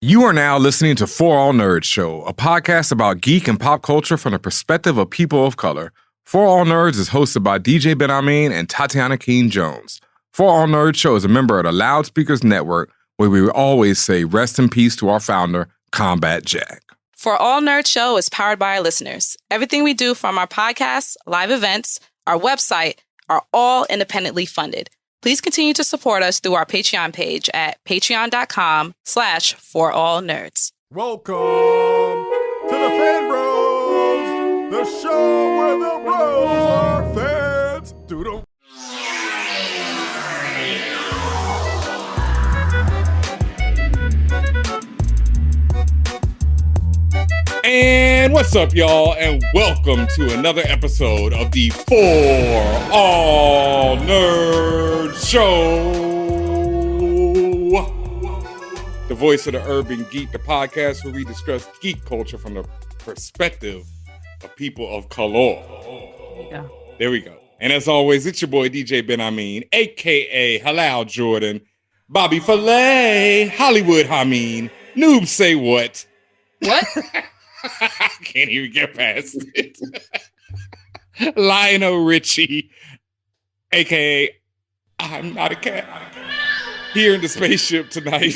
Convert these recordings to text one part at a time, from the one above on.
You are now listening to For All Nerds Show, a podcast about geek and pop culture from the perspective of people of color. For All Nerds is hosted by DJ Benhameen and Tatiana Keene-Jones. For All Nerds Show is a member of the Loudspeakers Network, where we always say rest in peace to our founder, Combat Jack. For All Nerds Show is powered by our listeners. Everything we do, from our podcasts, live events, our website, are all independently funded. Please continue to support us through our Patreon page at patreon.com/forallnerds. Welcome to the Fan Bros, the show where the bros are fans. Doodle. And what's up, y'all, and welcome to another episode of the For All Nerds Show. The voice of the urban geek, the podcast where we discuss geek culture from the perspective of people of color. Yeah. There we go. And as always, it's your boy DJ Benhameen, aka Halal Jordan, Bobby Filet, Hollywood Hameen, Noob Say What? What? I can't even get past it. Lionel Richie, aka I'm Not a Cat, here in the spaceship tonight.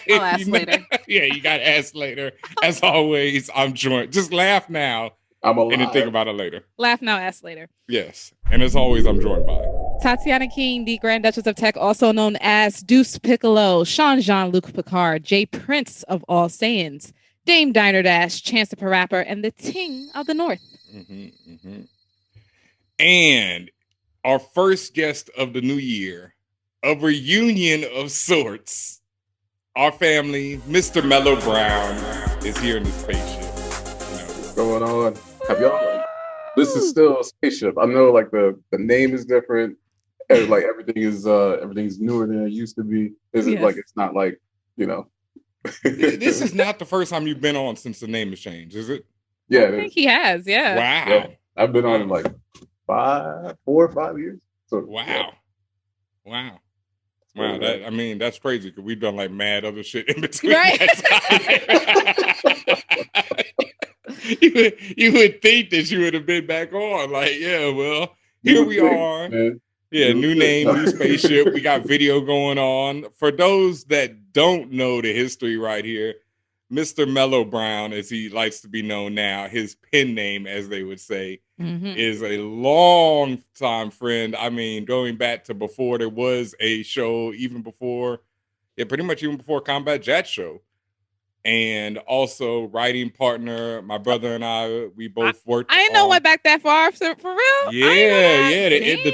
I'll ask later. Yeah, you got to ask later. As always, I'm joined. Just laugh now. I'm alive. And then think about it later. Laugh now, ask later. Yes. And as always, I'm joined by Tatiana Keene, the Grand Duchess of Tech, also known as Deuce Piccolo, Sean Jean-Luc Picard, Jay Prince of All Saiyans, Dame Diner Dash, Chance the Parapper, and the Ting of the North. And our first guest of the new year, a reunion of sorts. Our family, Mr. Mellow Brown, is here in the spaceship. What's going on? Have y'all? This is still a spaceship. I know, like the name is different. And, like everything's newer than it used to be. This is like it's not like This is not the first time you've been on since the name has changed, is it? Yeah, I think he has, yeah. Wow. yeah. I've been on in like 4 or 5 years. So Wow. Wow. That's crazy because we've done like mad other shit in between. Right. That time. you would think that you would have been back on. Like, yeah, well, here we are. Man. Yeah, new name, new spaceship. We got video going on. For those that don't know the history right here, Mr. Mellow Brown, as he likes to be known now, his pen name, as they would say, is a long time friend. I mean, going back to before there was a show, pretty much even before Combat Jack show. And also writing partner, my brother and I, we both worked. I didn't know it went back that far, for real? Yeah. The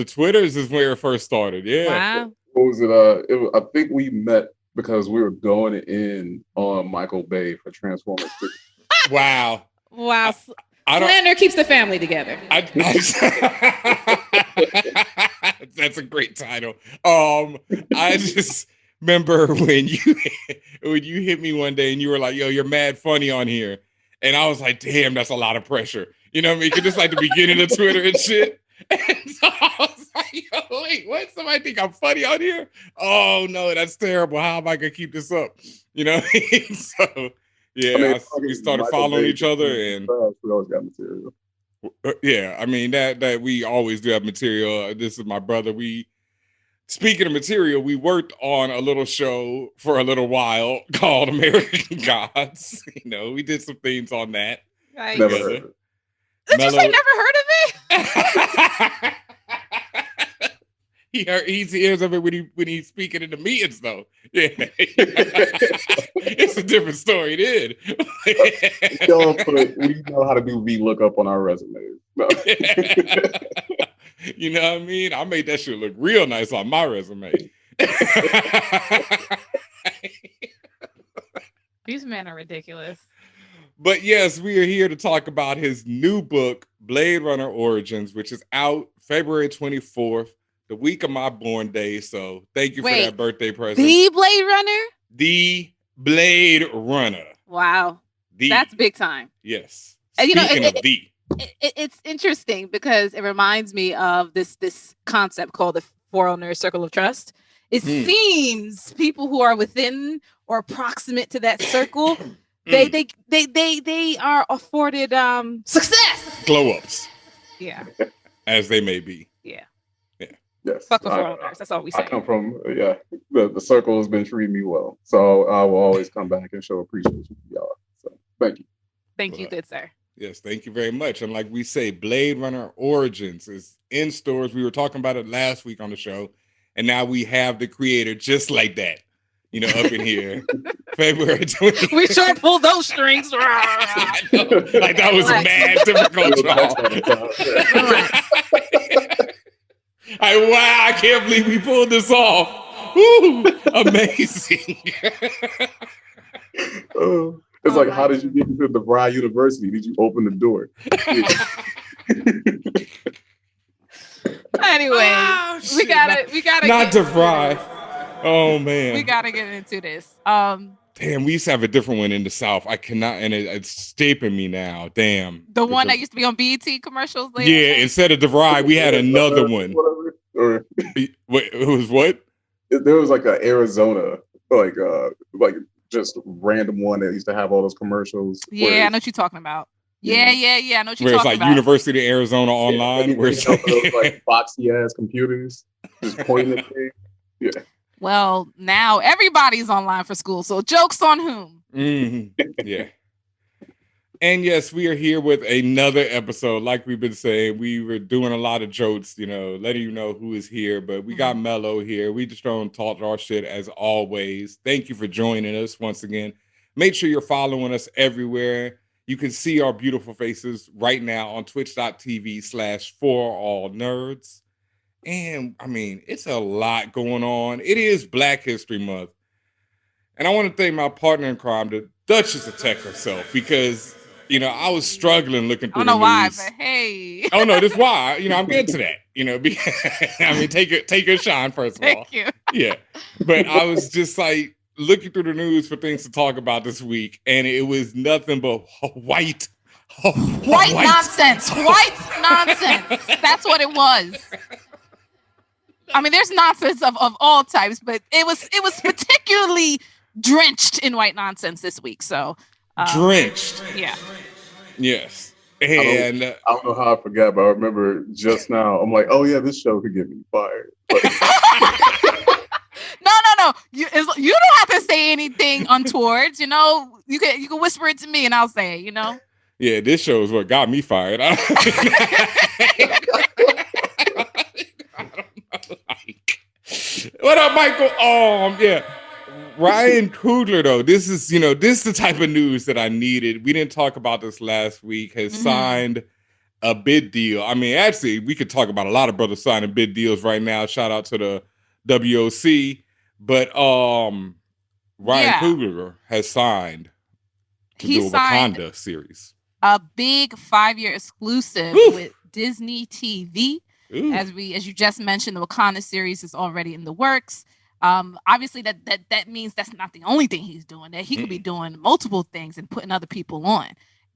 Twitters is where it first started. Yeah. Wow. What was it? I think we met because we were going in on Michael Bay for Transformers 2. Wow. Slander keeps the family together. That's a great title. I just remember when you hit me one day and you were like, yo, you're mad funny on here. And I was like, damn, that's a lot of pressure. You know what I mean? Cause it's like the beginning of Twitter and shit. And so I was like, yo, wait, what? Somebody think I'm funny on here? Oh no, that's terrible. How am I gonna keep this up? You know what I mean? So yeah, we started following each other and we always got material. Yeah, I mean that we always do have material. This is my brother. Speaking of material, we worked on a little show for a little while called American Gods. We did some things on that. Right. Never heard of it. Did you say never heard of it? He hears of it when he's speaking in the meetings, though. Yeah, it's a different story. Then we know how to do VLOOKUP on our resumes. No. You know what I mean? I made that shit look real nice on my resume. These men are ridiculous. But yes, we are here to talk about his new book, Blade Runner Origins, which is out February 24th, the week of my born day. So thank you for that birthday present. The Blade Runner? The Blade Runner. Wow. That's big time. Yes. And, Speaking of the. It's interesting because it reminds me of this concept called the For All Nerds Circle of Trust. It seems people who are within or proximate to that circle, they are afforded success. Glow ups. Yeah. As they may be. Yeah. Yes. Fuck the foreigners. That's all we say. I come from the circle has been treating me well. So I will always come back and show appreciation to y'all. So thank you. Thank you, good sir. Yes, thank you very much. And like we say, Blade Runner Origins is in stores. We were talking about it last week on the show. And now we have the creator just like that, up in here. February 20th. We sure pulled those strings. I know. Like that was mad difficult, y'all. Wow, I can't believe we pulled this off. Woo, amazing. It's like, how did you get into DeVry University? Did you open the door? Anyway, we gotta not DeVry. Oh man, we gotta get into this. Damn, we used to have a different one in the South. I cannot, and it's escaping me now. Damn, the one that used to be on BET commercials. Yeah, instead of DeVry, we had another one. Wait, it was what? There was like a Arizona, like just random one that used to have all those commercials. Yeah, I know what you're talking about. Yeah. I know what you're talking about. Where it's like University of Arizona Online, where it's those like boxy ass computers just pointing at things. Yeah. Well, now everybody's online for school, so joke's on whom? Mm-hmm. Yeah. And yes, we are here with another episode. Like we've been saying, we were doing a lot of jokes, letting you know who is here. But we got Mellow here. We just don't talk our shit as always. Thank you for joining us once again. Make sure you're following us everywhere. You can see our beautiful faces right now on twitch.tv/forallnerds. And I mean, it's a lot going on. It is Black History Month. And I want to thank my partner in crime, the Duchess of Tech herself, because I was struggling looking through the news. I don't know why, but hey. Oh no, that's why. I'm getting to that. I mean, take your shine first of all. Thank you. Yeah, but I was just like looking through the news for things to talk about this week, and it was nothing but white nonsense. White nonsense. That's what it was. I mean, there's nonsense of all types, but it was particularly drenched in white nonsense this week. So. Drenched. Yeah. Yes. And I don't know how I forgot, but I remember just now. I'm like, oh yeah, this show could get me fired. No. You don't have to say anything untoward. You can whisper it to me, and I'll say it. Yeah, this show is what got me fired. I don't know. What up, Michael? Yeah. Ryan Coogler, though, this is the type of news that I needed. We didn't talk about this last week. Has signed a bid deal. I mean, actually, we could talk about a lot of brothers signing bid deals right now. Shout out to the WOC. But Ryan Coogler has signed to do a Wakanda series. A big 5-year exclusive with Disney TV. Ooh. As you just mentioned, the Wakanda series is already in the works. Obviously that means that's not the only thing he's doing, that he could be doing multiple things and putting other people on.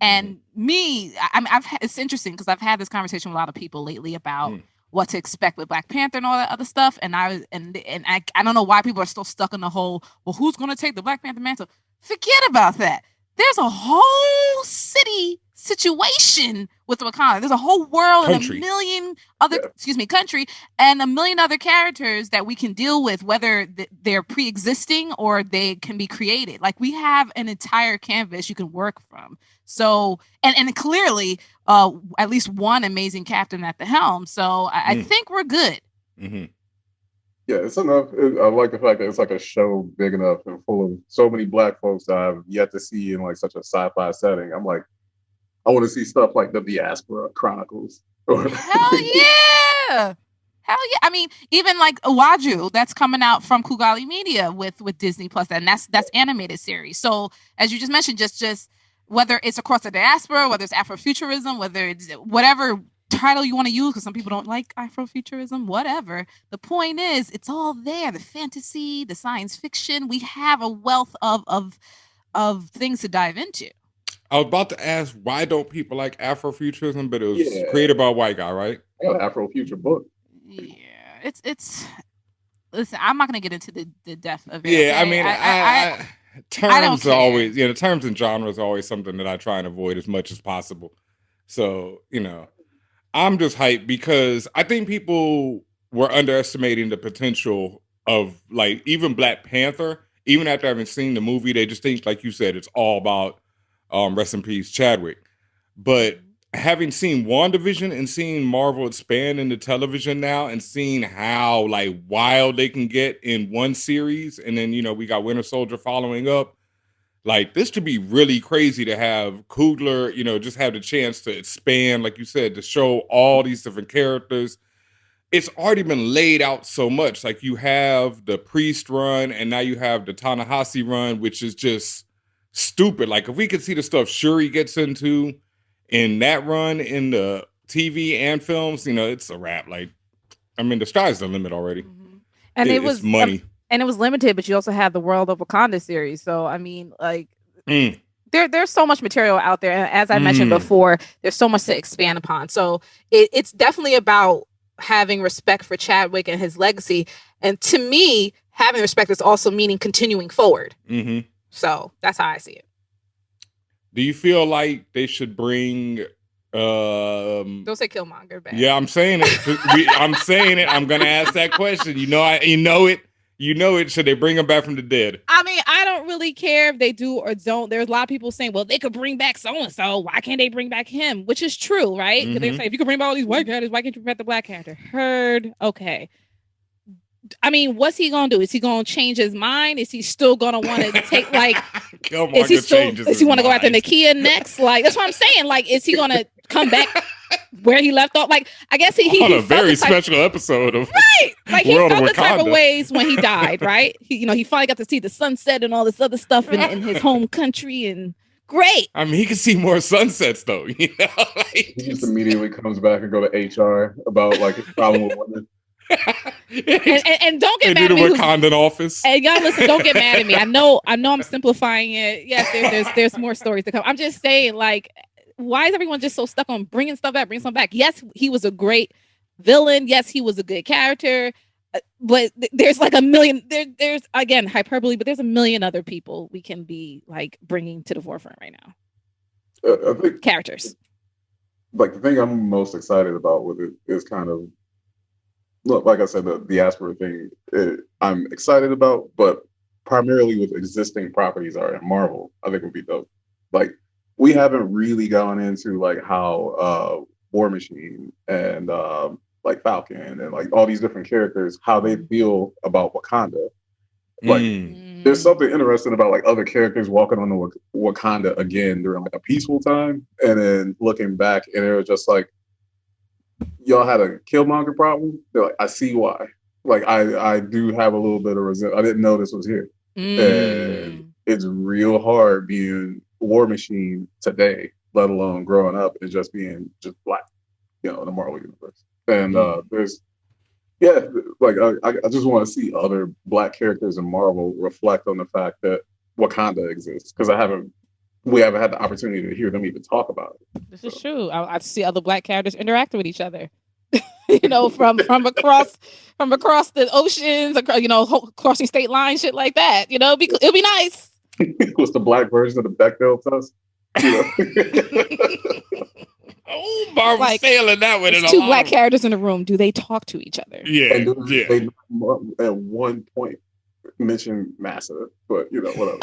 And it's interesting because I've had this conversation with a lot of people lately about what to expect with Black Panther and all that other stuff. And I don't know why people are still stuck in the whole, well, who's going to take the Black Panther mantle? Forget about that. There's a whole city situation with Wakanda. There's a whole world and a million other, country and a million other characters that we can deal with, whether they're pre-existing or they can be created. Like, we have an entire canvas you can work from. So, and clearly, at least one amazing captain at the helm. So I think we're good. Mm-hmm. Yeah, it's enough. I like the fact that it's like a show big enough and full of so many Black folks that I've yet to see in like such a sci-fi setting. I'm like, I want to see stuff like the Diaspora Chronicles. Hell yeah! Hell yeah! I mean, even like Awaju, that's coming out from Kugali Media with Disney Plus, and that's animated series. So as you just mentioned, just whether it's across the diaspora, whether it's Afrofuturism, whether it's whatever title you want to use, because some people don't like Afrofuturism, whatever. The point is, it's all there. The fantasy, the science fiction. We have a wealth of things to dive into. I was about to ask, why don't people like Afrofuturism? But it was created by a white guy, right? I got an Afrofuture book. Yeah, it's listen, I'm not going to get into the depth of it. Yeah, okay? I mean, terms care. are always, terms and genres are always something that I try and avoid as much as possible. So, I'm just hyped because I think people were underestimating the potential of like even Black Panther. Even after having seen the movie, they just think, like you said, it's all about rest in peace Chadwick. But having seen WandaVision and seeing Marvel expand into television now and seeing how like wild they can get in one series, and then we got Winter Soldier following up. Like this could be really crazy to have Coogler, just have the chance to expand, like you said, to show all these different characters. It's already been laid out so much. Like you have the Priest run, and now you have the Ta-Nehisi run, which is just stupid. Like if we could see the stuff Shuri gets into in that run in the TV and films, it's a wrap. Like, I mean, the sky's the limit already. Mm-hmm. And it was money. And it was limited, but you also have the World of Wakanda series. So, I mean, like, there's so much material out there. And as I mentioned before, there's so much to expand upon. So it's definitely about having respect for Chadwick and his legacy. And to me, having respect is also meaning continuing forward. Mm-hmm. So that's how I see it. Do you feel like they should bring... Don't say Killmonger back. Yeah, I'm saying it. I'm saying it. I'm going to ask that question. You know it. Should they bring him back from the dead? I mean, I don't really care if they do or don't. There's a lot of people saying, well, they could bring back so-and-so. Why can't they bring back him? Which is true, right? Because they say, if you could bring back all these white characters, why can't you bring back the Black character? Heard. Okay. I mean, what's he going to do? Is he going to change his mind? Is he still going to want to take, like... Is he want to go after Nakia next? Like, that's what I'm saying. Like, is he going to come back where he left off? Like, I guess he on a very special episode of right. Like he felt the type of ways when he died, right? He finally got to see the sunset and all this other stuff in his home country, and great. I mean, he can see more sunsets though. He just immediately comes back and go to HR about like his problem with women. and don't get mad at me. The Wakandan office. And y'all listen, don't get mad at me. I know I'm simplifying it. Yes, there's more stories to come. I'm just saying, like, why is everyone just so stuck on bringing stuff back? Yes, he was a great villain. Yes, he was a good character. But there's like a million. There's again hyperbole, but there's a million other people we can be like bringing to the forefront right now. I think characters. Like the thing I'm most excited about with it is kind of. Look, like I said, the diaspora thing I'm excited about, but primarily with existing properties are in Marvel, I think would be dope. Like, we haven't really gone into like how War Machine and like Falcon and like all these different characters, how they feel about Wakanda. Like, there's something interesting about like other characters walking on the Wakanda again during like a peaceful time, and then looking back, and they're just like, y'all had a Killmonger problem. They're like, I see why. Like, I do have a little bit of resentment. I didn't know this was here. And it's real hard being War Machine today, let alone growing up and just being just Black, in the Marvel universe. And I just want to see other Black characters in Marvel reflect on the fact that Wakanda exists, because we haven't had the opportunity to hear them even talk about it. This is true. I see other Black characters interact with each other. From across the oceans, crossing state lines, shit like that. It'll be nice. What's the Black version of the Bechdel test? Oh, Marvel failing that one. Two Black characters in a room. Do they talk to each other? Yeah, They at one point mention NASA, but whatever.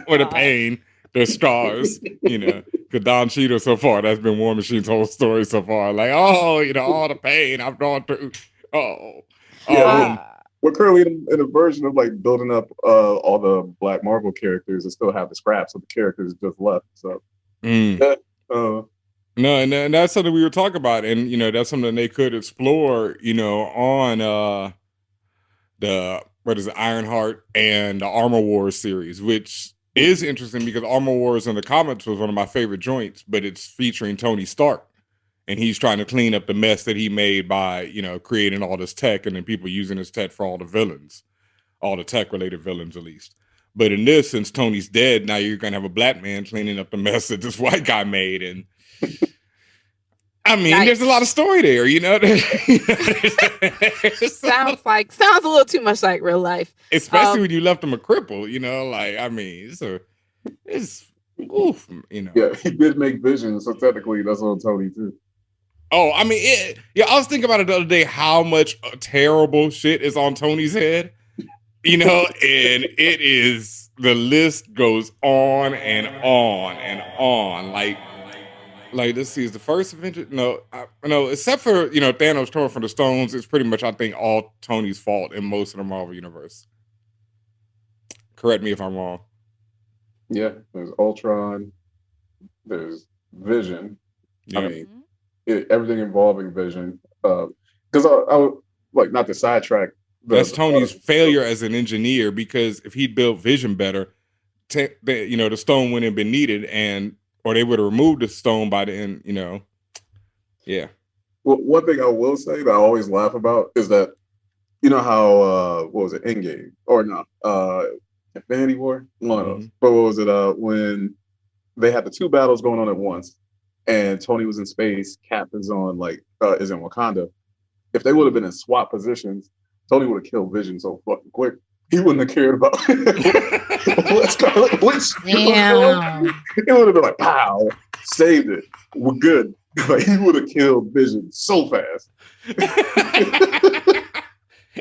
Or the pain, the scars, because Don Cheadle so far, that's been War Machine's whole story so far. Like, all the pain I've gone through. We're currently in a version of like building up all the Black Marvel characters and still have the scraps of the characters just left. So, no, and that's something we were talking about, and that's something they could explore, on Ironheart and the Armor Wars series, which is interesting because Armor Wars in the comics was one of my favorite joints, but it's featuring Tony Stark, and he's trying to clean up the mess that he made by, creating all this tech and then people using his tech for all the villains, all the tech-related villains at least. But in this, since Tony's dead, now you're going to have a Black man cleaning up the mess that this white guy made, and I mean, there's a lot of story there, you know. Sounds a little too much like real life, especially when you left him a cripple. You know, like I mean, it's oof. You know. Yeah, he did make Vision, so technically that's on Tony too. Oh, I mean, I was thinking about it the other day. How much terrible shit is on Tony's head, you know, and it is. The list goes on and on and on. Like let's see, is the first Avenger? No, except for Thanos torn from the stones. It's pretty much I think all Tony's fault in most of the Marvel universe. Correct me if I'm wrong. Yeah, there's Ultron. There's Vision. Yeah. I mean. Everything involving Vision, because I would like not to sidetrack. That's Tony's failure as an engineer, because if he'd built Vision better, the stone wouldn't have been needed, or they would have removed the stone by the end. Yeah. Well, one thing I will say that I always laugh about is that how what was it, Endgame or no, Infinity War, one of those. But what was it? When they had the two battles going on at once. And Tony was in space, Cap is in Wakanda. If they would have been in swap positions, Tony would have killed Vision so fucking quick. He wouldn't have cared about what Scarlet Witch. Damn. It would have been like, pow, saved it. We're good. Like, he would have killed Vision so fast.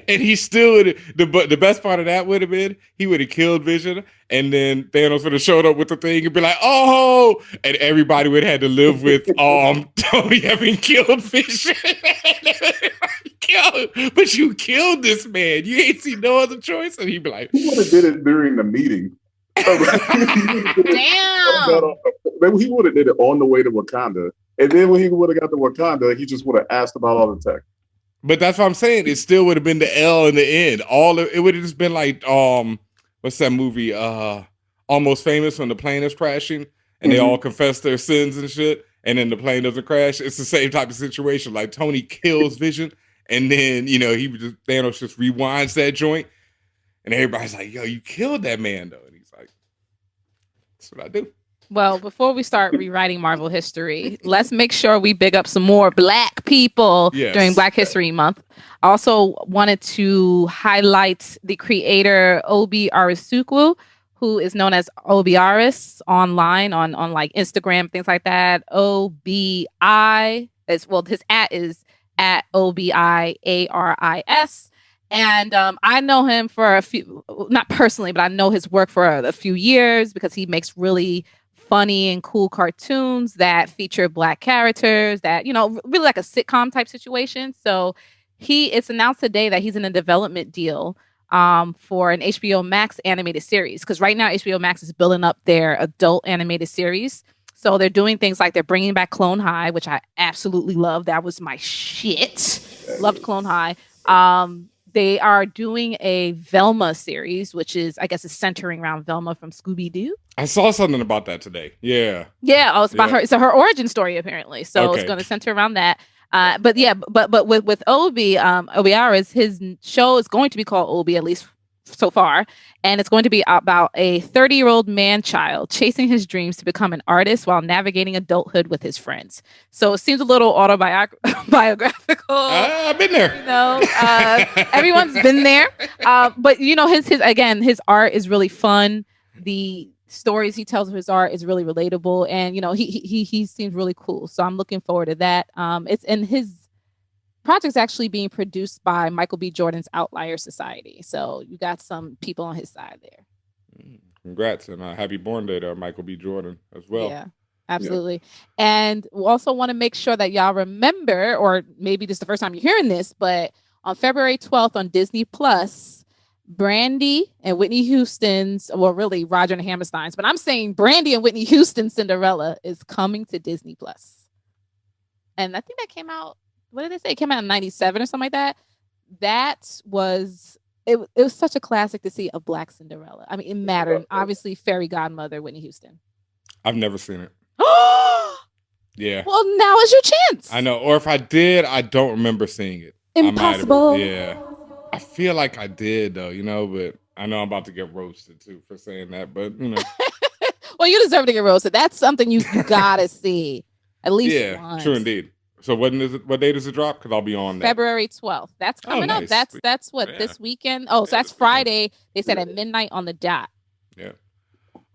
And he still would. The best part of that would have been he would have killed Vision, and then Thanos would have showed up with the thing and be like, "Oh!" and everybody would have had to live with Tony having killed Vision. But you killed this man. You ain't seen no other choice, and he'd be like, "He would have did it during the meeting." Damn. He would have did it on the way to Wakanda, and then when he would have got to Wakanda, he just would have asked about all the tech. But that's what I'm saying. It still would have been the L in the end. It would have just been like what's that movie? Almost Famous, when the plane is crashing and they all confess their sins and shit, and then the plane doesn't crash. It's the same type of situation. Like Tony kills Vision, and then Thanos just rewinds that joint, and everybody's like, "Yo, you killed that man, though." And he's like, "That's what I do." Well, before we start rewriting Marvel history, let's make sure we big up some more Black people during Black History Month. I also wanted to highlight the creator Obi Arisukwu, who is known as Obi Aris online on like Instagram, things like that. His @ is at OBIARIS. And I know him for a few, not personally, but I know his work for a few years because he makes really funny and cool cartoons that feature Black characters that, really like a sitcom type situation. So it's announced today that he's in a development deal for an HBO Max animated series. Because right now HBO Max is building up their adult animated series. So they're doing things like they're bringing back Clone High, which I absolutely love. That was my shit. Loved Clone High. They are doing a Velma series, which is, I guess, is centering around Velma from Scooby-Doo. I saw something about that today. Yeah. Yeah. Oh, it's about her. It's her origin story, apparently. So It's going to center around that. But with Obi Aris, his show is going to be called Obi, at least so far. And it's going to be about a 30-year-old man-child chasing his dreams to become an artist while navigating adulthood with his friends. So it seems a little autobiographical. I've been there. Everyone's been there. But his art is really fun. The stories he tells of his art is really relatable, and he seems really cool. So I'm looking forward to that. His project's actually being produced by Michael B. Jordan's Outlier Society. So you got some people on his side there. Congrats, and happy born day to Michael B. Jordan as well. Yeah, absolutely. Yeah. And we also want to make sure that y'all remember, or maybe this is the first time you're hearing this, but on February 12th on Disney Plus, Brandy and Whitney Houston's, well, really Roger and Hammerstein's, but I'm saying Brandy and Whitney Houston's Cinderella is coming to Disney Plus. And I think that came out, what did they say? It came out in 97 or something like that. It was such a classic to see a Black Cinderella. I mean, it mattered. Obviously, fairy godmother Whitney Houston. I've never seen it. Yeah. Well, now is your chance. I know. Or if I did, I don't remember seeing it. Impossible. Yeah. I feel like I did, though, but I know I'm about to get roasted, too, for saying that. But, Well, you deserve to get roasted. That's something you gotta see. At least once. True indeed. So what day does it drop? Because I'll be on that. February 12th. That's coming up. That's what this weekend. Oh, so that's Friday. They said at midnight on the dot. Yeah.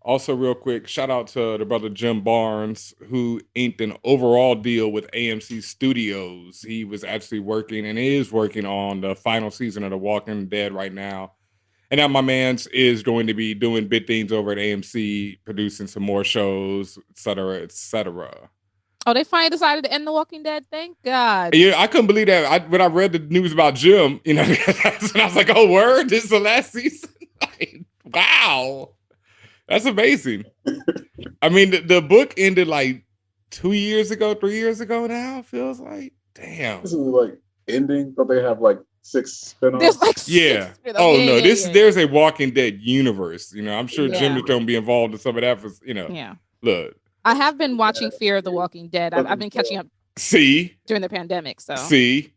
Also, real quick, shout out to the brother Jim Barnes, who inked an overall deal with AMC Studios. He was actually working and is working on the final season of The Walking Dead right now. And now my man's is going to be doing big things over at AMC, producing some more shows, et cetera, et cetera. Oh, they finally decided to end The Walking Dead? Thank God. Yeah, I couldn't believe that. When I read the news about Jim, you know, and I was like, oh, word, this is the last season? Like, wow. That's amazing. I mean, the book ended like 3 years ago now, it feels like. Damn. This is like ending, but they have like 6 spinoffs. There's like yeah. Six Oh, no, there's a Walking Dead universe. You know, I'm sure Yeah. Jim is going to be involved in some of that. For, you know, Yeah. Look. I have been watching Fear of the Walking Dead. I've been catching up during the pandemic. So See,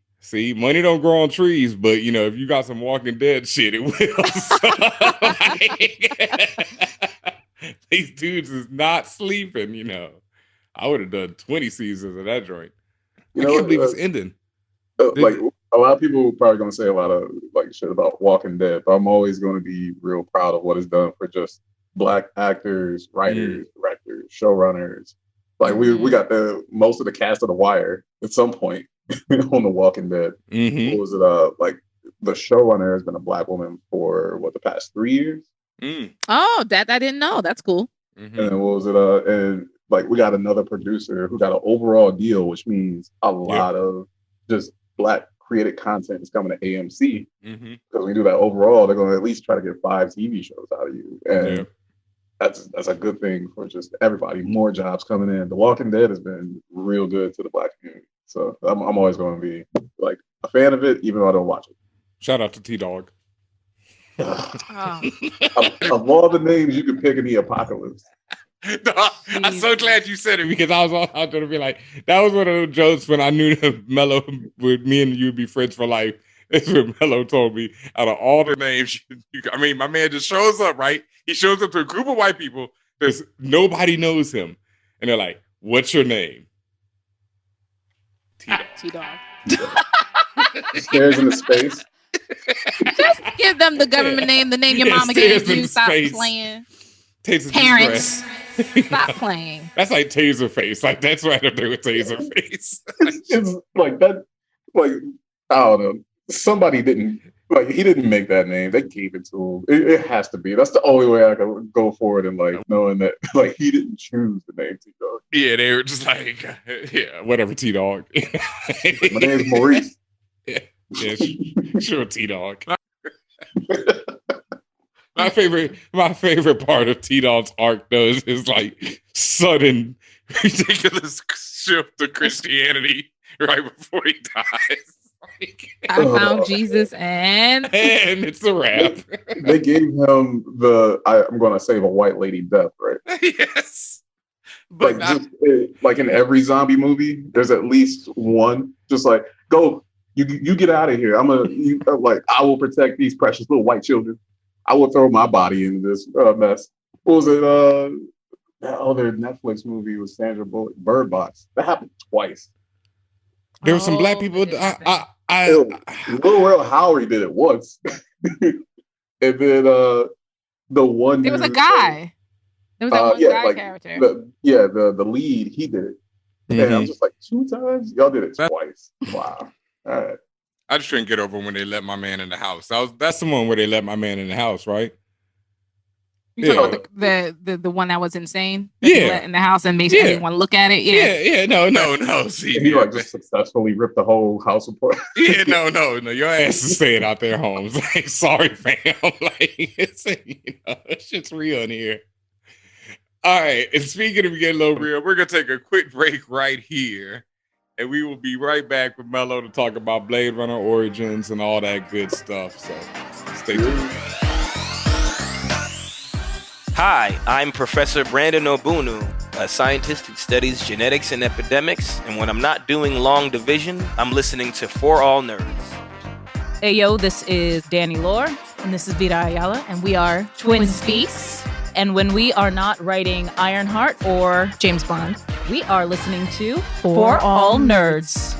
money don't grow on trees, but you know, if you got some Walking Dead shit, it will. So, these dudes is not sleeping, you know. I would have done 20 seasons of that joint. I can't believe it's ending. Like a lot of people are probably gonna say a lot of like shit about Walking Dead, but I'm always gonna be real proud of what it's done for just Black actors, writers, directors, showrunners. Like we got most of the cast of The Wire at some point on The Walking Dead. What was it? Like the showrunner has been a Black woman for the past 3 years. Oh, that I didn't know. That's cool. And then what was it? And like we got another producer who got an overall deal, which means a lot of just Black created content is coming to AMC. Because when you do that overall, they're going to at least try to get 5 TV shows out of you, and that's a good thing for just everybody. More jobs coming in. The Walking Dead has been real good to the Black community, so I'm always going to be like a fan of it, even though I don't watch it. Shout out to T-Dog. Of all the names you could pick in the apocalypse. No, I'm so glad you said it, because I was out there to be like, that was one of those jokes when I knew that Mellow, with me and you would be friends for life. It's what Mellow told me. Out of all the names, I mean, my man just shows up, right? He shows up to a group of white people. There's nobody knows him. And they're like, what's your name? T-Dog. Stairs into space. Just give them the government name, the name your mama gave you. Stop playing. Parents, stop playing. That's like Taserface. Like, that's right up there with Taserface. It's like that. Like, I don't know. Somebody didn't he didn't make that name. They gave it to him. It has to be. That's the only way I can go forward and like knowing that like he didn't choose the name T-Dog. Yeah, they were just like, whatever, T-Dog. My name's Maurice. Yeah, sure, T-Dog. My favorite part of T-Dog's arc, though, is his like sudden, ridiculous shift to Christianity right before he dies. I found Jesus and it's a wrap. They gave him I'm going to save a white lady death, right? Yes. But like in every zombie movie, there's at least one just like, go, you get out of here. I will protect these precious little white children. I will throw my body into this mess. What was it? That other Netflix movie with Sandra Bullock, Bird Box. That happened twice. There were some Black people. Lil Rel Howery did it once, and then the one there was a guy. There was that one guy like, character. The lead, he did it. And I'm just like, 2 times? Y'all did it twice. Wow. All right. I just couldn't get over when they let my man in the house. That's the one where they let my man in the house, right? You talking about the one that was insane? Let in the house and made everyone look at it? Yeah. No. See, he just successfully ripped the whole house apart. No. Your ass is staying out there, Holmes. Like, sorry, fam. Like, it's shit's real in here. All right. And speaking of getting a little real, we're gonna take a quick break right here. And we will be right back with Mello to talk about Blade Runner Origins and all that good stuff. So stay tuned. Hi, I'm Professor Brandon Obunu, a scientist who studies genetics and epidemics. And when I'm not doing long division, I'm listening to For All Nerds. Hey, yo, this is Danny Lore. And this is Vida Ayala. And we are Twin Speaks. And when we are not writing Ironheart or James Bond, We are listening to For All Nerds.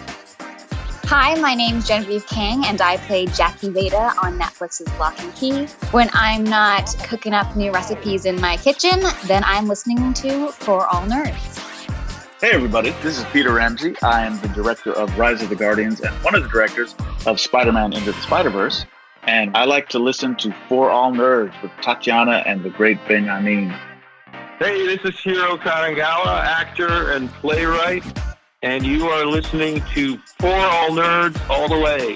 Hi, my name's Genevieve King, and I play Jackie Veda on Netflix's Lock and Key. When I'm not cooking up new recipes in my kitchen, then I'm listening to For All Nerds. Hey everybody, this is Peter Ramsey. I am the director of Rise of the Guardians and one of the directors of Spider-Man Into the Spider-Verse. And I like to listen to For All Nerds with Tatiana and the great Benhameen. Hey, this is Hiro Kanagawa, actor and playwright, and you are listening to For All Nerds all the way.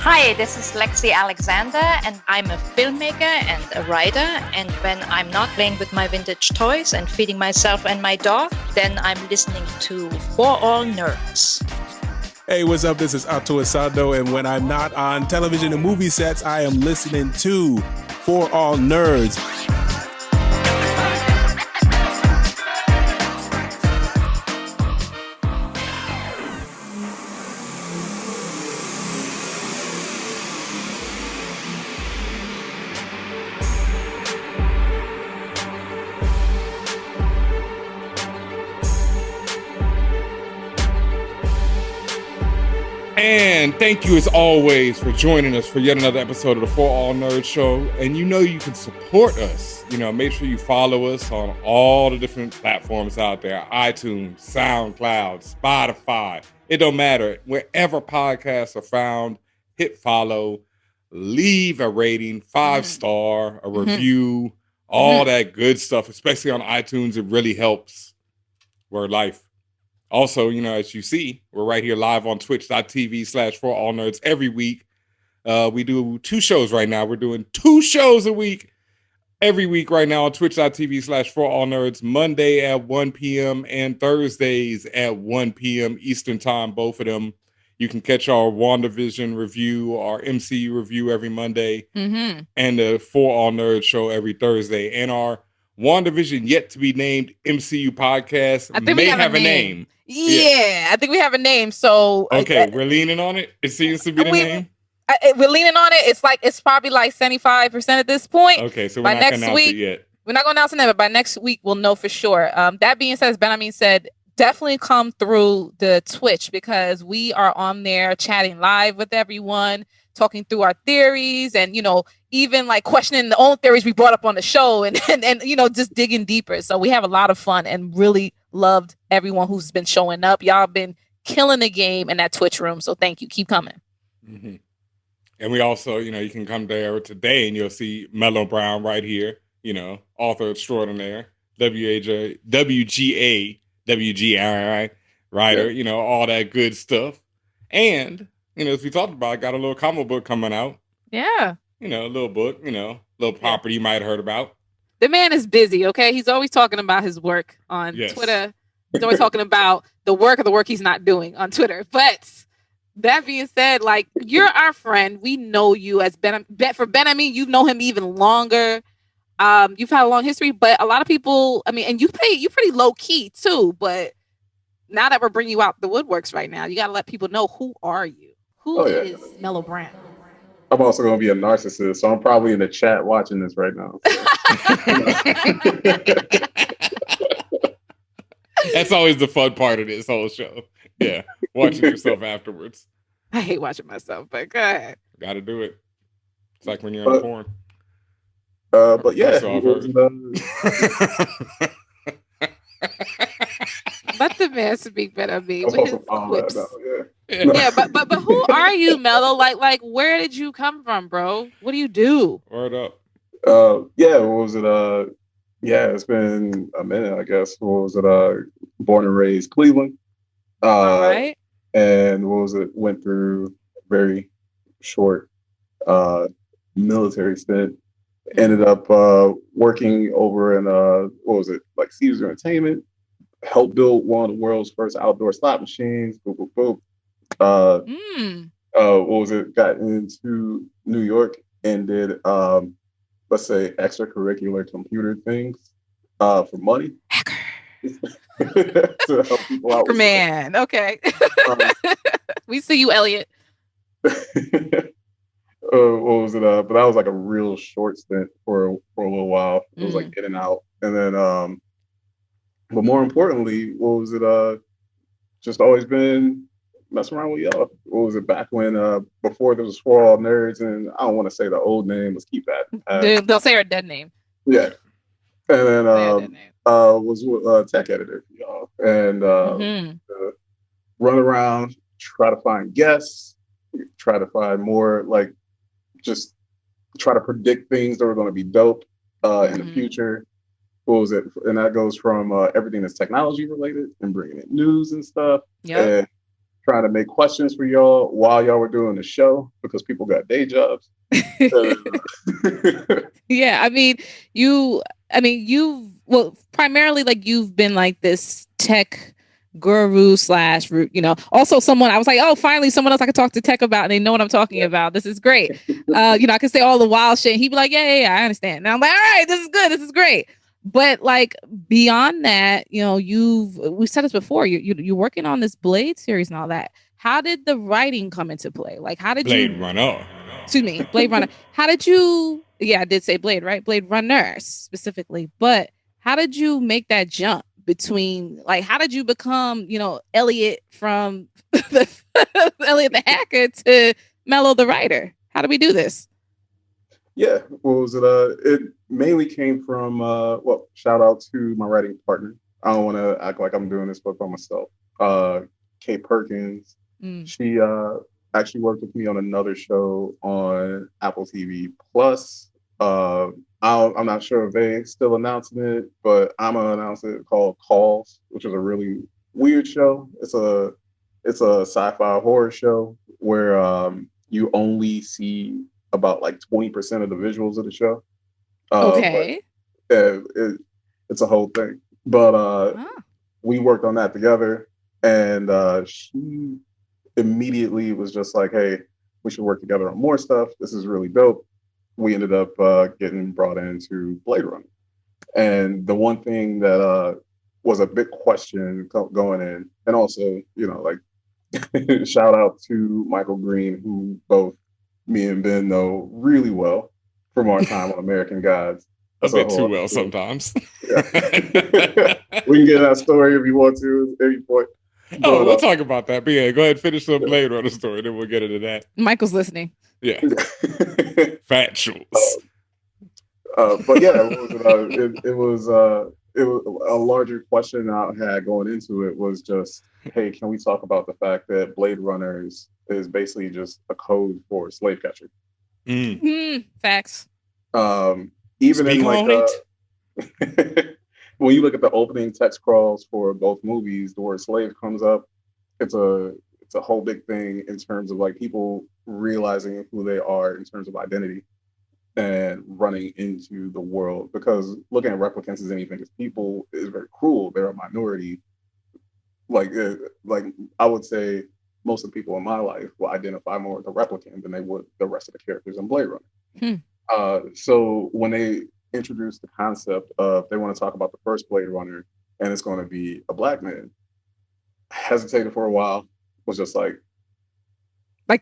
Hi, this is Lexi Alexander, and I'm a filmmaker and a writer. And when I'm not playing with my vintage toys and feeding myself and my dog, then I'm listening to For All Nerds. Hey, what's up? This is Ato Asado, and when I'm not on television and movie sets, I am listening to For All Nerds. And thank you as always for joining us for yet another episode of the For All Nerds Show. And you can support us. Make sure you follow us on all the different platforms out there. iTunes, SoundCloud, Spotify. It don't matter. Wherever podcasts are found, hit follow, leave a rating, 5-star, a review, all that good stuff, especially on iTunes. It really helps. Word life. Also, as you see, we're right here live on twitch.tv/forallnerds every week. We do 2 shows right now. We're doing 2 shows a week, every week right now on twitch.tv/forallnerds, Monday at 1 p.m. and Thursdays at 1 p.m. Eastern time, both of them. You can catch our WandaVision review, our MCU review every Monday, and the For All Nerds show every Thursday. And our WandaVision yet to be named MCU podcast may have a name. Yeah, I think we have a name. So okay, we're leaning on it. It seems to be the name. We're leaning on it. It's probably like 75% at this point. Okay, so we're not going to announce it yet. We're not going to announce it, but by next week we'll know for sure. That being said, as Benhameen said, definitely come through the Twitch because we are on there chatting live with everyone, talking through our theories, and even like questioning the own theories we brought up on the show, and just digging deeper. So we have a lot of fun and really loved everyone who's been showing up. Y'all been killing the game in that Twitch room. So thank you. Keep coming. Mm-hmm. And we also, you can come there today and you'll see Mellow Brown right here, author extraordinaire, WGA, WGRI writer, all that good stuff. And, as we talked about, I got a little comic book coming out. Yeah. A little book, little property you might have heard about. The man is busy, okay? He's always talking about his work on Twitter. He's always talking about the work he's not doing on Twitter. But that being said, like, you're our friend. We know you as for Benhameen, you know him even longer. You've had a long history, but a lot of people, and you pretty low key too. But now that we're bringing you out the woodworks right now, you got to let people know, who are you? Who is Mellow Brown? I'm also going to be a narcissist, so I'm probably in the chat watching this right now. That's always the fun part of this whole show. Yeah, watching yourself afterwards. I hate watching myself, but go ahet. Got to do it. It's like when you're on porn. But yeah. Let the man speak better me. Yeah, but who are you, Mellow? Like where did you come from, bro? What do you do? Word up. What was it? It's been a minute, I guess. What was it? Born and raised Cleveland. All right. And what was it? Went through a very short military stint. Ended up working over in what was it? Like Caesars Entertainment. Helped build one of the world's first outdoor slot machines. Boop, boop, boop. What was it? Got into New York and did let's say extracurricular computer things for money. To help people out. Man, okay. We see you, Elliot. What was it? But that was like a real short stint for a little while. It was like in and out, and then But more importantly, what was it? Just always been messing around with y'all. What was it back when before there was For All Nerds, and I don't want to say the old name. Let's keep that. They'll say her dead name. Yeah, and then name. was tech editor for y'all, and run around, try to find guests, try to find more, like just try to predict things that were going to be dope in the future. What was it? And that goes from everything that's technology related and bringing in news and stuff, and trying to make questions for y'all while y'all were doing the show because people got day jobs. Yeah, I mean, well, primarily like you've been like this tech guru slash, also someone I was like, oh, finally someone else I could talk to tech about and they know what I'm talking about. This is great. I can say all the wild shit and he'd be like, yeah, I understand. And I'm like, all right, this is good. This is great. But like beyond that, we've said this before, you're working on this Blade series and all that. How did the writing come into play? Like, how did Blade Runner. Excuse me, Blade Runner. How did you? Yeah, I did say Blade, right? Blade Runner specifically. But how did you make that jump between? Like, how did you become, Elliot from Elliot the hacker to Mellow the writer? How do we do this? Yeah, what was it? It mainly came from shout out to my writing partner. I don't want to act like I'm doing this book by myself. Kate Perkins. She actually worked with me on another show on Apple TV Plus. I'm not sure if they still announcing it, but I'm gonna announce it, called Calls, which is a really weird show. It's a sci-fi horror show where you only see about like 20% of the visuals of the show. Okay. It's a whole thing. But we worked on that together, and she immediately was just like, hey, we should work together on more stuff. This is really dope. We ended up getting brought into Blade Runner. And the one thing that was a big question going in, and also, shout out to Michael Green, who both me and Ben know really well from our time on American Gods. A bit too well sometimes. Yeah. We can get that story if you want to at any point. We'll talk about that. But yeah, go ahead, finish the Blade Runner story, then we'll get into that. Michael's listening. Yeah. Factuals. But yeah, it was a larger question I had going into it was just, hey, can we talk about the fact that Blade Runner is basically just a code for slave catcher? Facts. Even in like when you look at the opening text crawls for both movies, the word slave comes up. It's a whole big thing in terms of like people realizing who they are in terms of identity and running into the world. Because looking at replicants as anything as people is very cruel. They're a minority. Like I would say most of the people in my life will identify more with the replicant than they would the rest of the characters in Blade Runner. So when they introduced the concept of they want to talk about the first Blade Runner and it's going to be a black man, I hesitated for a while, was just like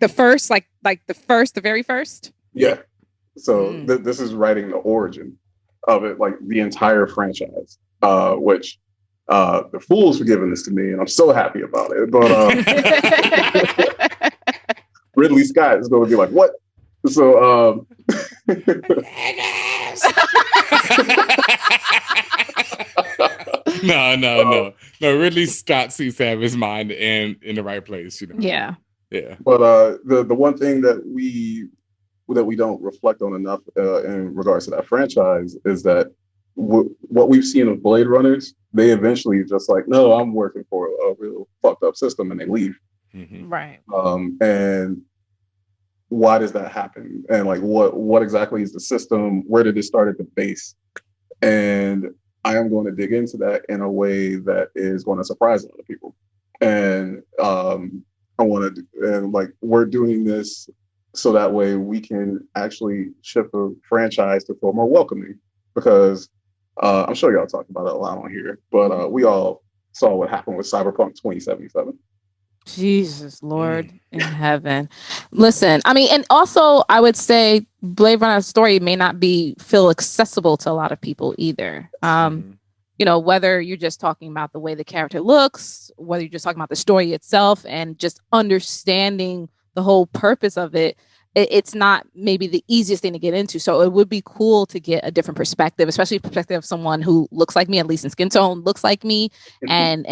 the first, the very first? Yeah. So this is writing the origin of it, like the entire franchise, which the fools for giving this to me, and I'm so happy about it. But Ridley Scott is going to be like, what? So No. Ridley Scott seems to have his mind in the right place, Yeah. But the one thing that we don't reflect on enough in regards to that franchise is that what we've seen of Blade Runners, they eventually just like, no, I'm working for a real fucked up system, and they leave. Right. And why does that happen? And like, what exactly is the system? Where did it start at the base? And I am going to dig into that in a way that is going to surprise a lot of people. And we're doing this so that way we can actually shift the franchise to feel more welcoming, because I'm sure y'all talked about it a lot on here, but we all saw what happened with Cyberpunk 2077. Jesus, Lord in heaven. Listen, I mean, and also I would say Blade Runner's story may not feel accessible to a lot of people either. whether you're just talking about the way the character looks, whether you're just talking about the story itself, and just understanding the whole purpose of it, it's not maybe the easiest thing to get into. So it would be cool to get a different perspective, especially perspective of someone who looks like me, at least in skin tone, looks like me, and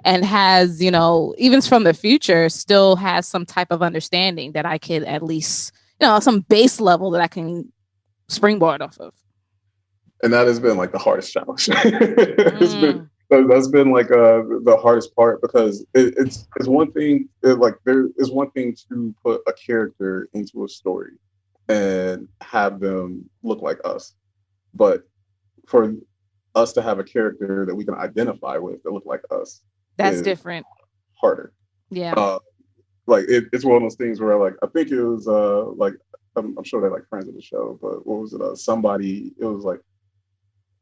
has, even from the future, still has some type of understanding that I could at least, some base level that I can springboard off of. And that has been like the hardest challenge. That's been like the hardest part, because it's one thing, there is one thing to put a character into a story and have them look like us, but for us to have a character that we can identify with that look like us, that's different, harder. Yeah. It's one of those things where I think it was I'm sure they're like friends of the show, but what was it? Somebody, it was like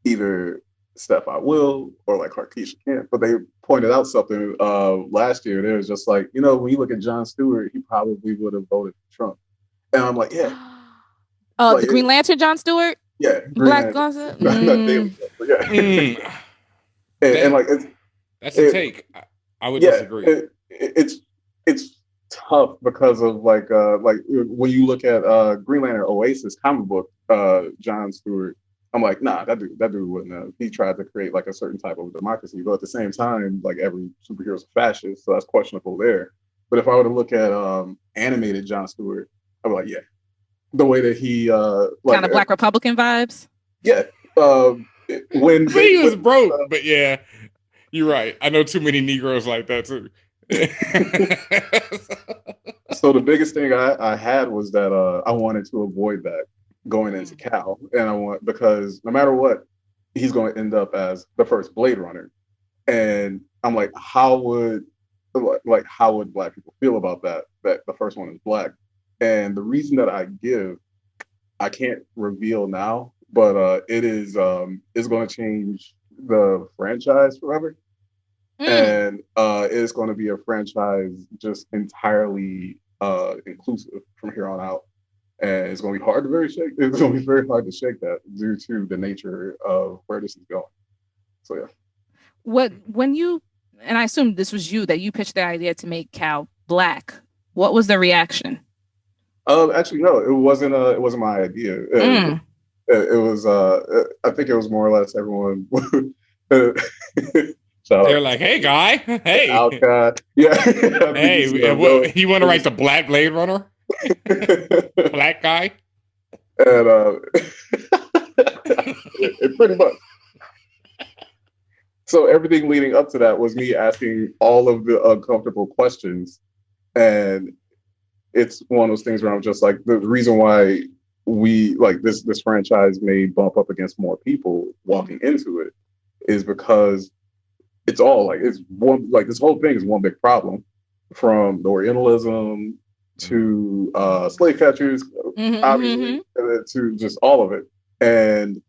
either Steph I Will or like Harkeisha Kent, but they pointed out something last year. They was just like, when you look at Jon Stewart, he probably would have voted for Trump. And I'm like, yeah. The Green Lantern, Jon Stewart? Yeah. Black Lantern. That's a take. I would disagree. It's tough because of like when you look at Green Lantern Oasis comic book, Jon Stewart, I'm like, nah, that dude wouldn't have. He tried to create like a certain type of democracy, but at the same time, like every superhero's a fascist, so that's questionable there. But if I were to look at animated Jon Stewart, I'd be like, yeah, the way that he kind of Black Republican vibes. Yeah, when he was broke, but yeah, you're right. I know too many Negroes like that too. So the biggest thing I had was that I wanted to avoid that going into Cal, and because no matter what, he's going to end up as the first Blade Runner, and I'm like, how would Black people feel about that the first one is Black? And the reason that I can't reveal now, but it is going to change the franchise forever. And it's going to be a franchise just entirely inclusive from here on out. And it's going to be It's going to be very hard to shake that due to the nature of where this is going. So yeah. When you, and I assume this was you that you pitched the idea to make Cal Black, what was the reaction? Actually, no, it wasn't my idea. It was I think it was more or less everyone. They're like, hey guy, hey, Outcast. Yeah. Hey, he want to write the Black Blade Runner? Black guy? And it pretty much. So everything leading up to that was me asking all of the uncomfortable questions, and it's one of those things where I'm just like, the reason why we like this franchise may bump up against more people walking into it is because it's all like, it's one, like this whole thing is one big problem, from the Orientalism to slave catchers, obviously, to just all of it. And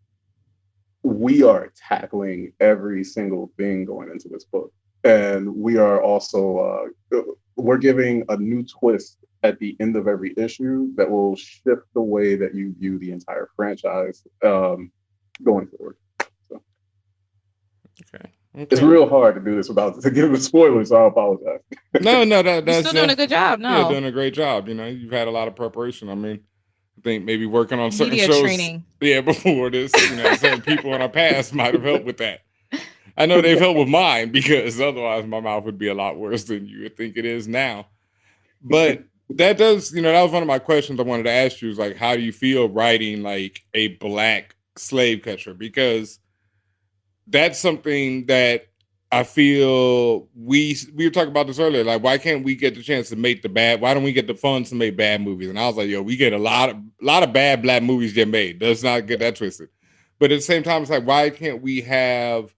we are tackling every single thing going into this book. And we are also, we're giving a new twist at the end of every issue that will shift the way that you view the entire franchise going forward. So. Okay. It's real hard to do this without to give the spoilers, so I apologize. No, that's You're still doing a good job. No, you're doing a great job. You've had a lot of preparation. I mean, I think maybe working on certain media shows, training. Before this, certain people in our past might have helped with that. I know they've helped with mine, because otherwise my mouth would be a lot worse than you would think it is now. But that does, that was one of my questions I wanted to ask you, is like, how do you feel writing like a Black slave catcher? Because that's something that I feel we were talking about this earlier. Like, why can't we get the chance to make why don't we get the funds to make bad movies? And I was like, we get a lot of bad Black movies get made. Let's not get that twisted. But at the same time, it's like, why can't we have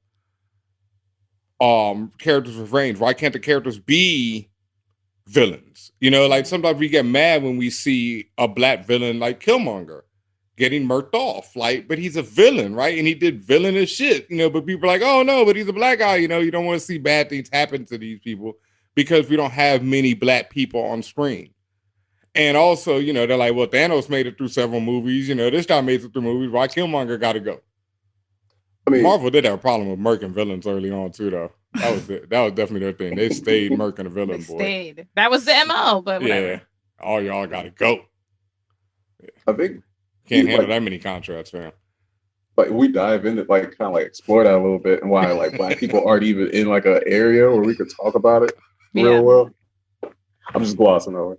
characters with range? Why can't the characters be villains? Like sometimes we get mad when we see a Black villain like Killmonger getting murked off, but he's a villain, right? And he did villainous shit, but people are like, oh no, but he's a Black guy, you don't want to see bad things happen to these people because we don't have many Black people on screen. And also, they're like, well, Thanos made it through several movies, this guy made it through movies, why Killmonger gotta go? I mean, Marvel did have a problem with murking villains early on too, though. That was it. That was definitely their thing. They stayed murking a They villain, boy. stayed. That was the MO, but whatever. Yeah, all y'all gotta go. I think Can't handle like that many contracts, fam. we dive into like kind of like explore that a little bit and why like Black people aren't even in like an area where we could talk about it real well. I'm just glossing over.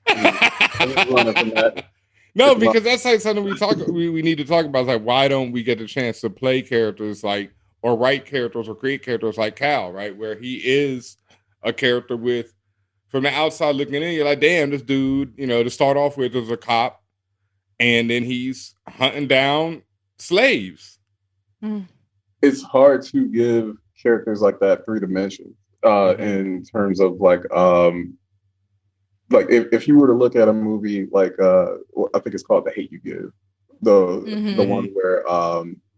I'm just running from that. No, because that's like something we need to talk about. It's like, why don't we get the chance to play characters like, or write characters or create characters like Cal, right? Where he is a character with, from the outside looking in, you're like, damn, this dude, you know, to start off with is a cop, and then he's hunting down slaves. It's hard to give characters like that 3 dimensions in terms of like if you were to look at a movie like I think it's called The Hate You Give, the one where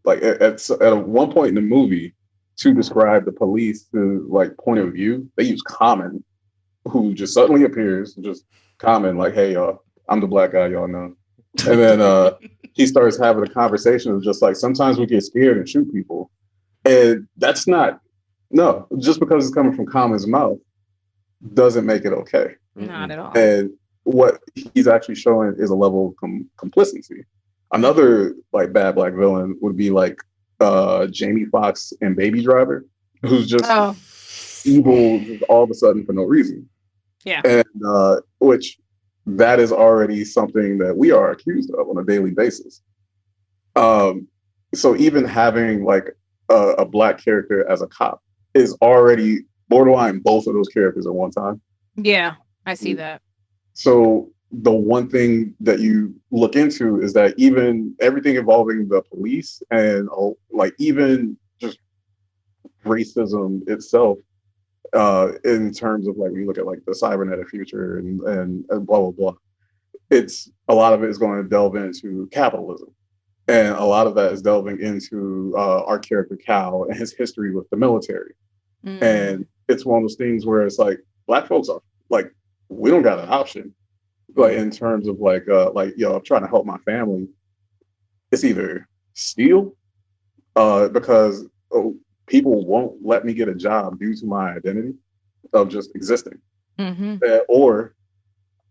like at one point in the movie to describe the police to like point of view, they use Common, who just suddenly appears, just Common, like, hey y'all, I'm the black guy y'all know. And then he starts having a conversation of just like, sometimes we get scared and shoot people. And that's not, no, just because it's coming from Common's mouth doesn't make it okay. Not at all. And what he's actually showing is a level of complicity. Another like bad Black villain would be like Jamie Foxx in Baby Driver, who's just evil just all of a sudden for no reason. Yeah. And which that is already something that we are accused of on a daily basis. So even having like a Black character as a cop is already borderline both of those characters at one time. Yeah, I see that. So the one thing that you look into is that even everything involving the police and like even just racism itself, in terms of like when you look at like the cybernetic future and blah blah blah, it's a lot of it is going to delve into capitalism, and a lot of that is delving into our character Cal and his history with the military. And it's one of those things where it's like Black folks are like, we don't got an option. Like in terms of like yo, I'm trying to help my family. It's either steal, because people won't let me get a job due to my identity of just existing, or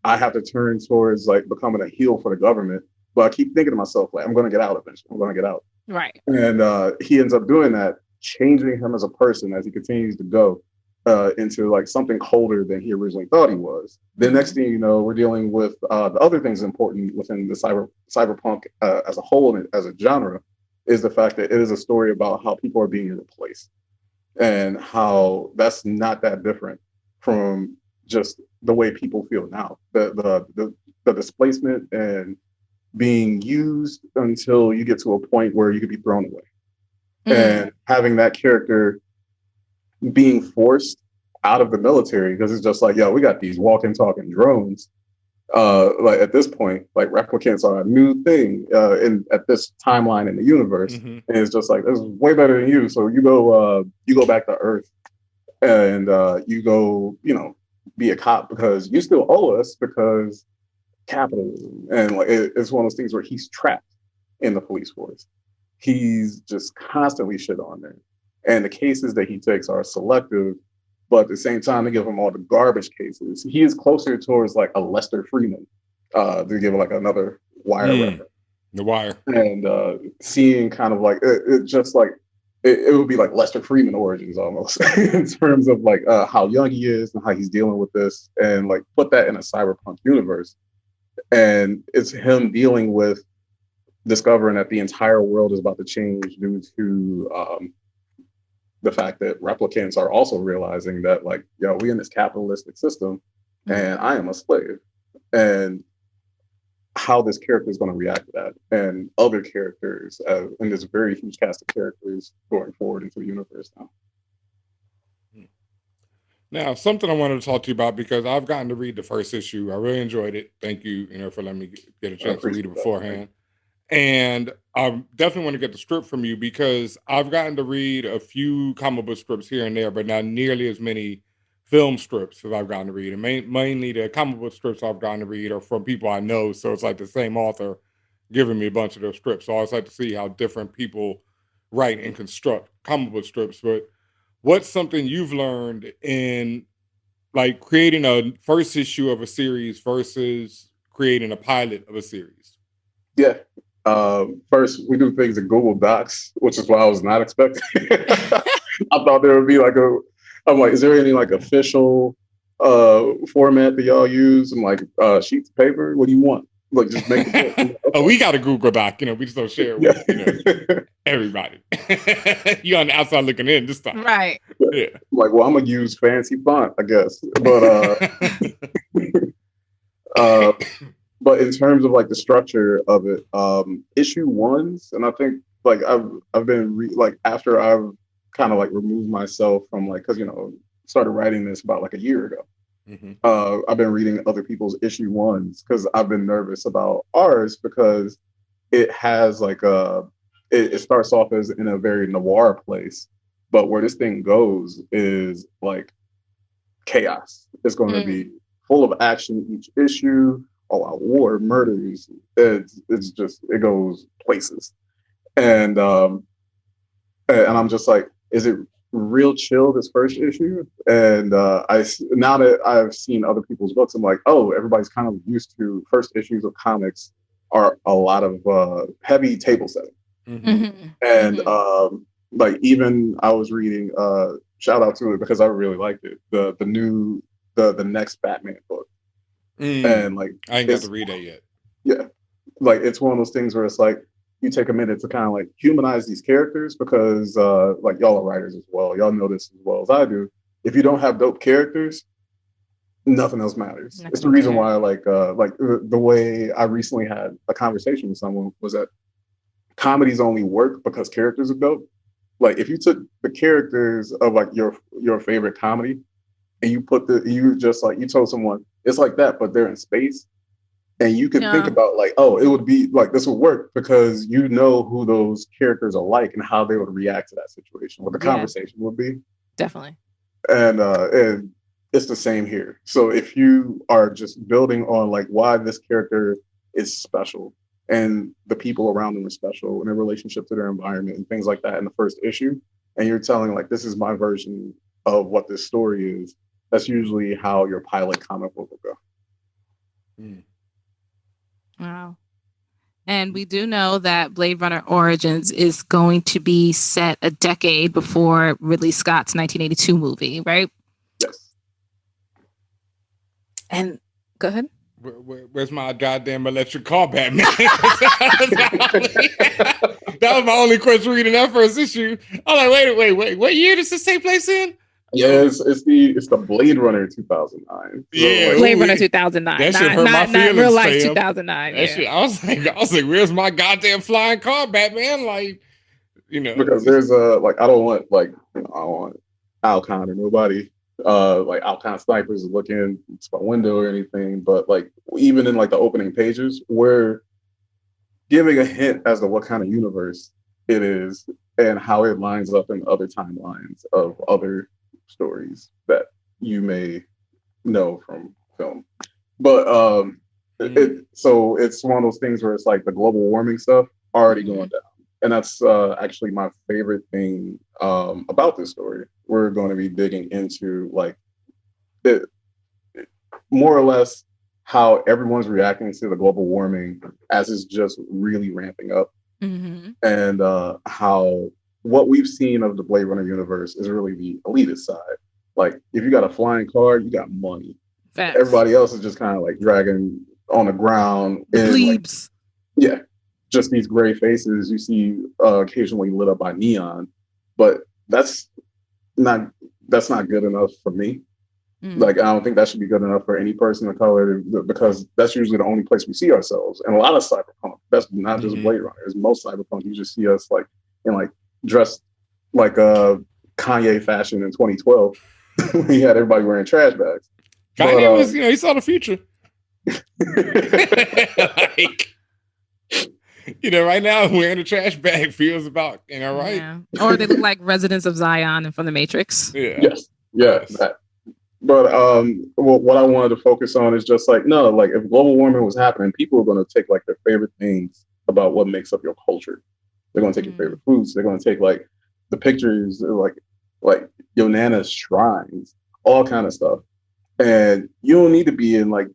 I have to turn towards like becoming a heel for the government. But I keep thinking to myself, like, I'm going to get out eventually. I'm going to get out. Right. And he ends up doing that, changing him as a person as he continues to go into like something colder than he originally thought he was. The next thing you know, we're dealing with the other things important within the cyberpunk as a whole and as a genre is the fact that it is a story about how people are being replaced and how that's not that different from just the way people feel now. The displacement and being used until you get to a point where you could be thrown away. And having that character being forced out of the military because it's just like, yo, we got these walking, talking drones. Like at this point, like replicants are a new thing at this timeline in the universe, and it's just like, this is way better than you. So you go back to Earth, and you go, be a cop because you still owe us because capitalism. And like it's one of those things where he's trapped in the police force. He's just constantly shit on there. And the cases that he takes are selective, but at the same time, they give him all the garbage cases. He is closer towards like a Lester Freeman, to give like another Wire reference. The Wire. And seeing kind of like, it just like, it would be like Lester Freeman origins almost in terms of like how young he is and how he's dealing with this, and like put that in a cyberpunk universe. And it's him dealing with discovering that the entire world is about to change due to the fact that replicants are also realizing that like, yo, we in this capitalistic system and I am a slave, and how this character is going to react to that, and other characters in this very huge cast of characters going forward into the universe now. Now, something I wanted to talk to you about, because I've gotten to read the first issue. I really enjoyed it. Thank you, for letting me get a chance to read it beforehand. And I definitely want to get the script from you, because I've gotten to read a few comic book scripts here and there, but not nearly as many film strips as I've gotten to read. And mainly the comic book strips I've gotten to read are from people I know. So it's like the same author giving me a bunch of those scripts. So I always like to see how different people write and construct comic book strips, but what's something you've learned in like creating a first issue of a series versus creating a pilot of a series? Yeah. First, we do things in Google Docs, which is what I was not expecting. I thought there would be like I'm like, is there any like official format that y'all use? And like sheets of paper? What do you want? Like just make it. Oh, we got a Google Doc, we just don't share it with everybody. You on the outside looking in this time. Right. Yeah. Like, well, I'm gonna use fancy font, I guess. But in terms of like the structure of it, issue ones, and I think like I've been after I've kind of like removed myself from like, because started writing this about like a year ago. I've been reading other people's issue ones because I've been nervous about ours because it has like it starts off as in a very noir place, but where this thing goes is like chaos. It's going to be full of action each issue, all out war, murders. It's just, it goes places, and I'm just like, is it real chill this first issue? And now that I've seen other people's books, I'm like, oh, everybody's kind of used to first issues of comics are a lot of heavy table setting. And like even I was reading shout out to it because I really liked it, the next Batman book. And like I ain't got to read that yet. Yeah, like it's one of those things where it's like you take a minute to kind of like humanize these characters because like y'all are writers as well. Y'all know this as well as I do. If you don't have dope characters, nothing else matters. It's the reason why like the way I recently had a conversation with someone was that comedies only work because characters are dope. Like if you took the characters of like your favorite comedy and you told someone it's like that, but they're in space. And you can think about like, oh, it would be like this would work because you know who those characters are like and how they would react to that situation, what the conversation would be. Definitely. And it's the same here. So if you are just building on like why this character is special and the people around them are special and their relationship to their environment and things like that in the first issue, and you're telling like, this is my version of what this story is, that's usually how your pilot comic book will go. Wow. And we do know that Blade Runner Origins is going to be set a decade before Ridley Scott's 1982 movie, right? Yes. And go ahead. Where's my goddamn electric car, Batman? That was my only question reading that first issue. I'm like, wait, what year does this take place in? Yeah, it's the Blade Runner 2009. Yeah, Blade Runner 2009. That shit hurt my feelings. Not real life Sam. 2009. That shit, I was like, where's my goddamn flying car, Batman? Like, because there's I don't want Alcon or nobody like Alcon snipers looking to my window or anything, but like even in like the opening pages, we're giving a hint as to what kind of universe it is and how it lines up in other timelines of other stories that you may know from film. But so it's one of those things where it's like the global warming stuff already going down, and that's actually my favorite thing about this story. We're going to be digging into like more or less how everyone's reacting to the global warming as it's just really ramping up, and how what we've seen of the Blade Runner universe is really the elitist side. Like, if you got a flying car, you got money. Facts. Everybody else is just kind of like dragging on the ground. Plebes. Like, just these gray faces you see occasionally lit up by neon. But that's not good enough for me. Like, I don't think that should be good enough for any person of color, because that's usually the only place we see ourselves. And a lot of cyberpunk, that's not just Blade Runner. It's most cyberpunk, you just see us like in like dressed like Kanye fashion in 2012. We had everybody wearing trash bags. Kanye was, he saw the future. Right now wearing a trash bag feels about, right? Yeah. Or they look like residents of Zion and from the Matrix. Yeah. Yes. Yeah. That. But what I wanted to focus on is just like, no, like if global warming was happening, people are going to take like their favorite things about what makes up your culture They're going to take your favorite foods. They're going to take like the pictures, like your Nana's shrines, all kind of stuff. And you don't need to be in like,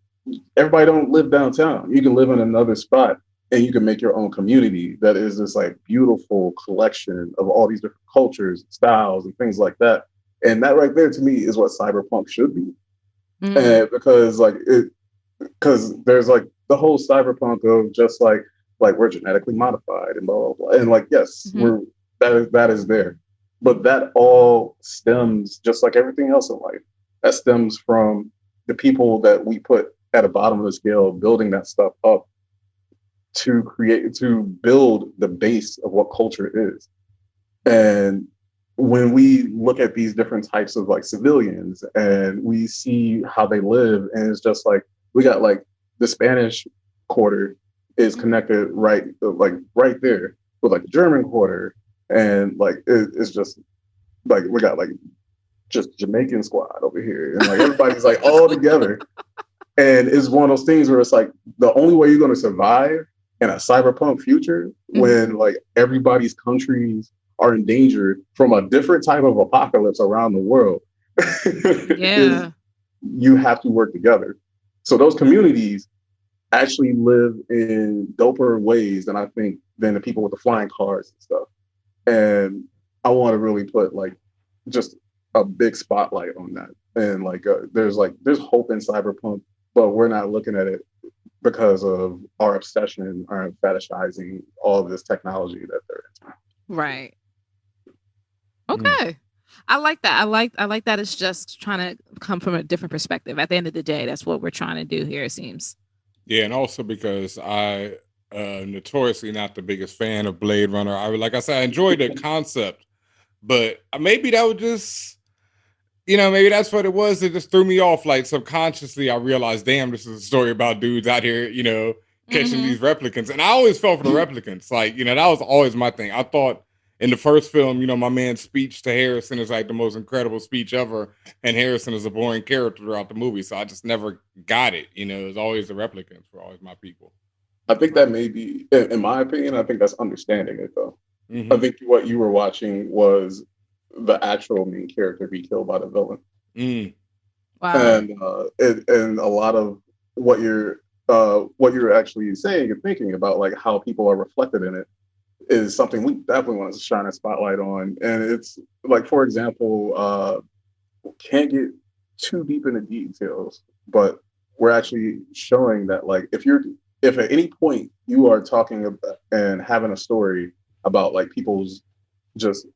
everybody don't live downtown. You can live in another spot and you can make your own community that is this like beautiful collection of all these different cultures, styles, and things like that. And that right there to me is what cyberpunk should be. And because there's like the whole cyberpunk of just like we're genetically modified and blah, blah, blah. And like, yes, that is there. But that all stems, just like everything else in life, that stems from the people that we put at the bottom of the scale, building that stuff up to build the base of what culture is. And when we look at these different types of like civilians and we see how they live, and it's just like, we got like the Spanish quarter is connected right there with like the German quarter. And like, it's just like, we got like just Jamaican squad over here. And like, everybody's like all together. And it's one of those things where it's like, the only way you're going to survive in a cyberpunk future when like everybody's countries are endangered from a different type of apocalypse around the world. You have to work together. So those communities actually live in doper ways than the people with the flying cars and stuff. And I want to really put like just a big spotlight on that. And like, there's hope in cyberpunk, but we're not looking at it because of our obsession or fetishizing all of this technology that they're into. Right. Okay. I like that. I like that it's just trying to come from a different perspective. At the end of the day, that's what we're trying to do here, it seems. Yeah, and also because I notoriously not the biggest fan of Blade Runner. Like I said, I enjoyed the concept, but maybe that would just, maybe that's what it was. It just threw me off. Like subconsciously, I realized, damn, this is a story about dudes out here, catching these replicants. And I always fell for the replicants. Like, that was always my thing. I thought in the first film, my man's speech to Harrison is like the most incredible speech ever. And Harrison is a boring character throughout the movie. So I just never got it. It was always the replicants were always my people. I think that may be, in my opinion, I think that's understanding it though. I think what you were watching was the actual main character be killed by the villain. Wow. And a lot of what you're actually saying and thinking about, like how people are reflected in it, is something we definitely want to shine a spotlight on. And it's like, for example, can't get too deep into details, but we're actually showing that like if at any point you are talking about and having a story about like people's just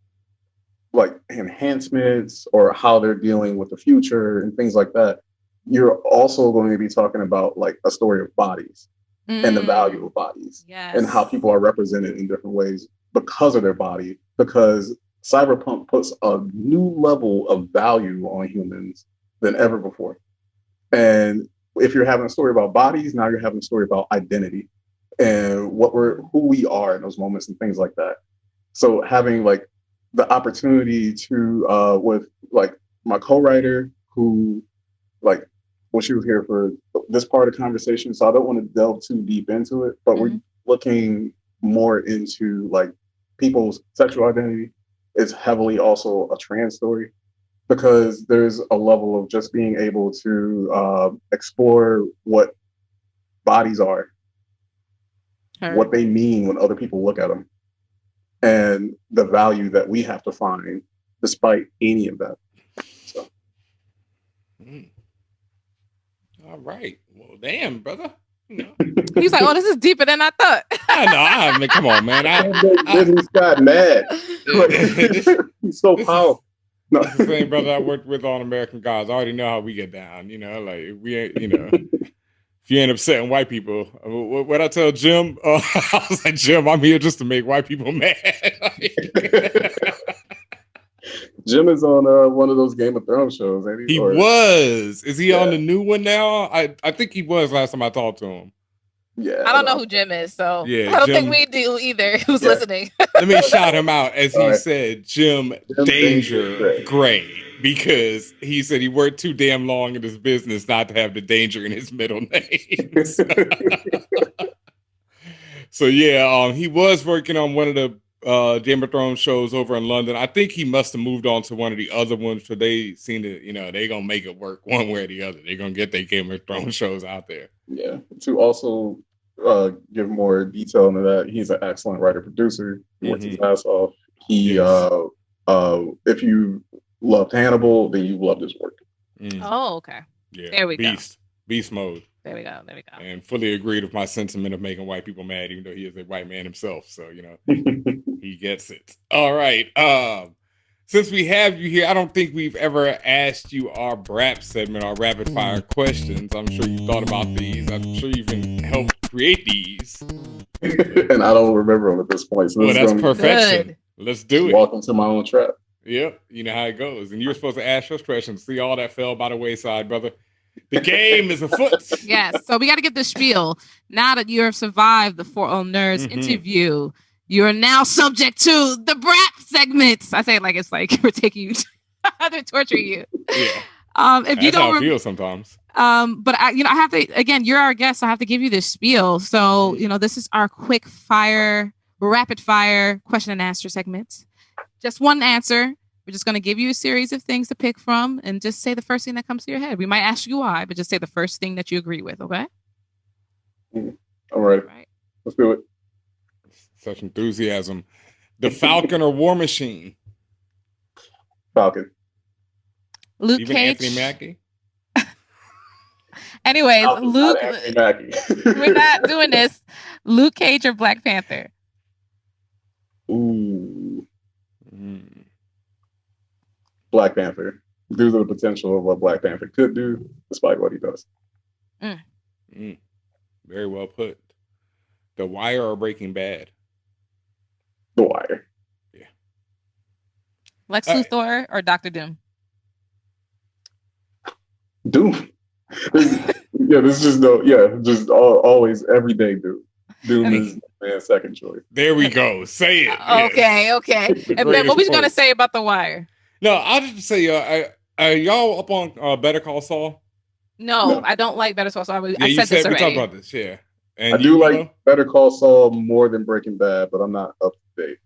like enhancements or how they're dealing with the future and things like that, you're also going to be talking about like a story of bodies and the value of bodies and how people are represented in different ways because of their body, because cyberpunk puts a new level of value on humans than ever before. And if you're having a story about bodies, now you're having a story about identity and who we are in those moments and things like that. So having like the opportunity to with like my co-writer who like, well, she was here for this part of the conversation, so I don't want to delve too deep into it, but we're looking more into like people's sexual identity. Is heavily also a trans story, because there's a level of just being able to explore what bodies are, what they mean when other people look at them, and the value that we have to find despite any of that. So. All right. Well, damn, brother. He's like, oh, this is deeper than I thought. I mean, come on, man. He's got mad. He's so powerful. No. It's the same brother I worked with on American Gods. I already know how we get down. Like we ain't, if you ain't upsetting white people, what I tell Jim, I was like, Jim, I'm here just to make white people mad. Jim is on one of those Game of Thrones shows, ain't he? He was. Is he on the new one now? I think he was last time I talked to him. Yeah. I don't know who Jim is, so yeah, I don't Jim, think we do either. Who's listening? Let me shout him out. As he said, Jim Danger Gray, because he said he worked too damn long in this business not to have the danger in his middle name. So yeah, he was working on one of the Game of Thrones shows over in London. I think he must have moved on to one of the other ones, so they seen it. They gonna make it work one way or the other. They're gonna get their Game of Thrones shows out there. Yeah. To also give more detail into that, he's an excellent writer producer. He works his ass off. He if you loved Hannibal, then you loved his work. Oh, okay. Yeah. There we go. Beast mode. There we go. And fully agreed with my sentiment of making white people mad, even though he is a white man himself. So, he gets it. All right. Since we have you here, I don't think we've ever asked you our BRAP segment, our rapid fire questions. I'm sure you thought about these. I'm sure you even helped create these. And I don't remember them at this point. So that's perfection. Good. Let's do it. Walk into my own trap. Yep. You know how it goes. And you were supposed to ask us questions. See, all that fell by the wayside, brother. The game is afoot. Yes. So we got to get the spiel. Now that you have survived the 4 Old Nerds interview, you are now subject to the BRAP segments. I say it like it's like we're taking you to torture you. Yeah. If you don't feel sometimes. But I have to, again, you're our guest, so I have to give you this spiel. So, this is our quick fire, rapid fire question and answer segment. Just one answer. We're just going to give you a series of things to pick from and just say the first thing that comes to your head. We might ask you why, but just say the first thing that you agree with, okay? All right. Let's do it. Such enthusiasm. The Falcon or War Machine? Falcon. Luke Even Cage. Anthony Mackie? Anyways, Falcon's Luke. not Anthony Mackie. We're not doing this. Luke Cage or Black Panther? Ooh. Black Panther. Due to the potential of what Black Panther could do, despite what he does. Very well put. The Wire or Breaking Bad? The Wire. Yeah. Lex Luthor or Dr. Doom? Doom. This is just always everyday Doom. Doom is man's second choice. There we go. Say it. Okay. And Ben, what was you going to say about The Wire? No, I'll just say, are y'all up on Better Call Saul? No, I don't like Better Call Saul. I you said this already. We talked about this, yeah. And I do like Better Call Saul more than Breaking Bad, but I'm not up to date.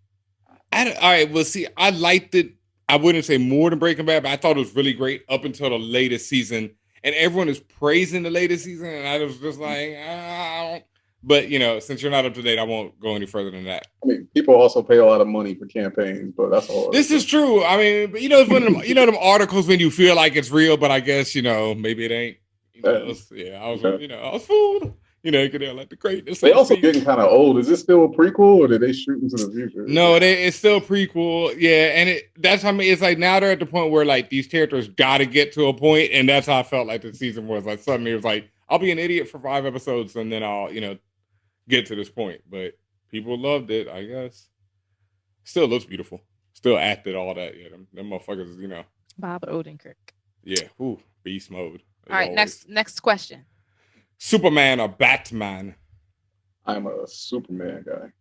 All right, well, see, I liked it. I wouldn't say more than Breaking Bad, but I thought it was really great up until the latest season. And everyone is praising the latest season, and I was just like, But, since you're not up to date, I won't go any further than that. I mean, people also pay a lot of money for campaigns, but that's all. This is true. I mean, but it's one of them, them articles when you feel like it's real, but I guess, maybe it ain't. I was fooled. Because they're like the greatness. They also getting kind of old. Is this still a prequel, or did they shoot into the future? No, it's still prequel. Yeah, and that's how it's like now they're at the point where like these characters got to get to a point, and that's how I felt like the season was. Like suddenly it was like I'll be an idiot for 5 episodes, and then I'll get to this point. But people loved it, I guess. Still looks beautiful. Still acted all that. Yeah, them motherfuckers. Bob Odenkirk. Yeah, beast mode. All right, next question. Superman or Batman? I'm a Superman guy.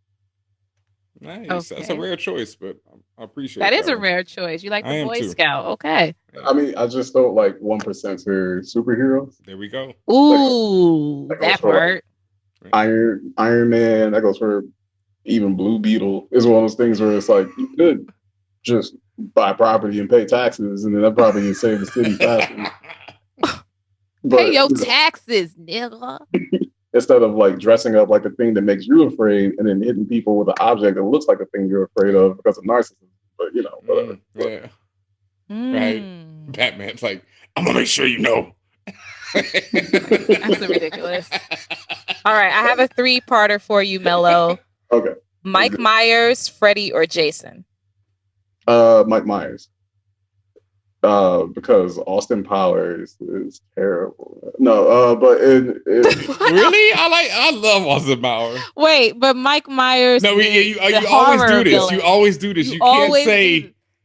Nice. Okay. That's a rare choice, but I appreciate that. That is a rare choice. You like the Boy Scout. Okay. I mean, I just don't like 1% for superheroes. There we go. Ooh, that part. Iron Man. That goes for even Blue Beetle. Is one of those things where it's like you could just buy property and pay taxes, and then that property can save the city faster. Pay your taxes, nigga. Instead of like dressing up like the thing that makes you afraid and then hitting people with an object that looks like the thing you're afraid of because of narcissism. But whatever. Yeah. Right. Batman's like, I'm gonna make sure you know. That's ridiculous. All right, I have a 3-parter for you, Mello. Okay. Mike Myers, Freddy, or Jason? Mike Myers. Because Austin Powers is terrible. No, but it really, I love Austin Powers. Wait, but Mike Myers. No, you always do this. Villain. You always do this.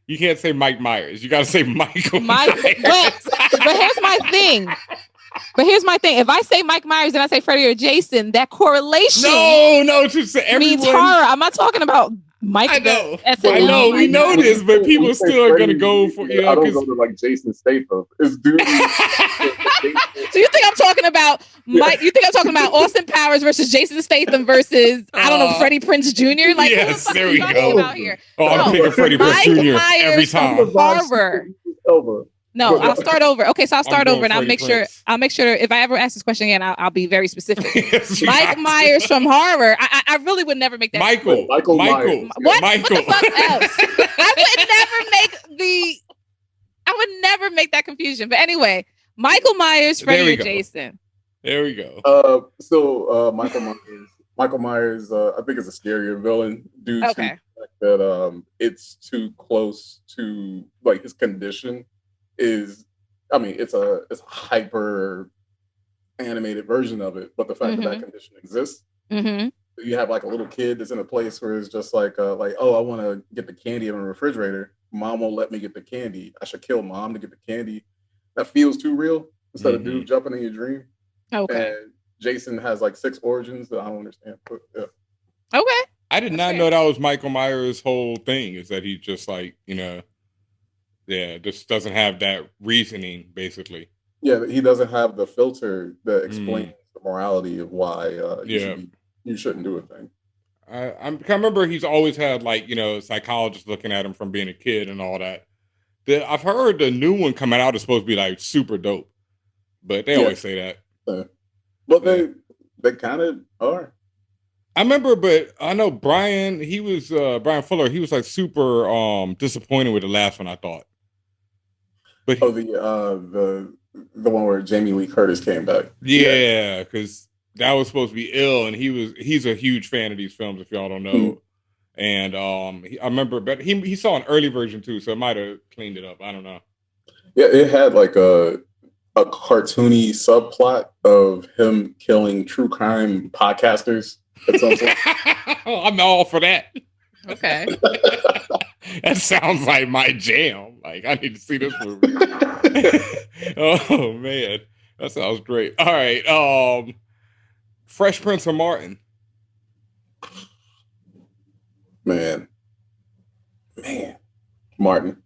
You can't say Mike Myers. You got to say Michael. But here's my thing. If I say Mike Myers and I say Freddy or Jason, that correlation no, to say everyone means horror. I'm not talking about Mike, I know. SNL, I know. We know God. this, but people still are gonna go for I don't go to like Jason Statham. It's dude. So you think I'm talking about Mike? You think I'm talking about Austin Powers versus Jason Statham versus I don't know Freddie Prinze Jr. Like yes, who the fuck there are we talking go. about here? Oh, I'm picking Freddie Prinze Jr. every time. Harvard. No, I'll start over. Okay, so I'll start over, and I'll make sure. I'll make sure if I ever ask this question again, I'll be very specific. Mike Myers from Harvard. I really would never make that. Michael What? Michael. What the fuck else? I would never make that confusion. But anyway, Michael Myers, Freddy, or Jason. There we go. Michael Myers, I think is a scarier villain due to the fact that it's too close to like his condition is. I mean, it's a hyper animated version of it, but the fact that condition exists, you have like a little kid that's in a place where it's just like oh, I want to get the candy in the refrigerator. Mom won't let me get the candy. I should kill mom to get the candy. That feels too real. Instead of dude jumping in your dream. Okay. And Jason has like 6 origins that I don't understand. But, yeah. Okay. I did not know that was Michael Myers' whole thing. Is that he just like just doesn't have that reasoning basically. Yeah, he doesn't have the filter that explains the morality of why you shouldn't do a thing. I remember he's always had like psychologists looking at him from being a kid and all that. I've heard the new one coming out is supposed to be like super dope, but they always say that. But they kind of are. I remember, but I know Brian. He was Brian Fuller. He was like super disappointed with the last one. I thought. But the one where Jamie Lee Curtis came back. Yeah, because that was supposed to be ill, and he's a huge fan of these films. If y'all don't know, and I remember, but he saw an early version too, so it might have cleaned it up. I don't know. Yeah, it had like a cartoony subplot of him killing true crime podcasters at some point. I'm all for that. Okay. That sounds like my jam. Like, I need to see this movie. Oh man, that sounds great. All right, Fresh Prince of Martin. Man, Martin.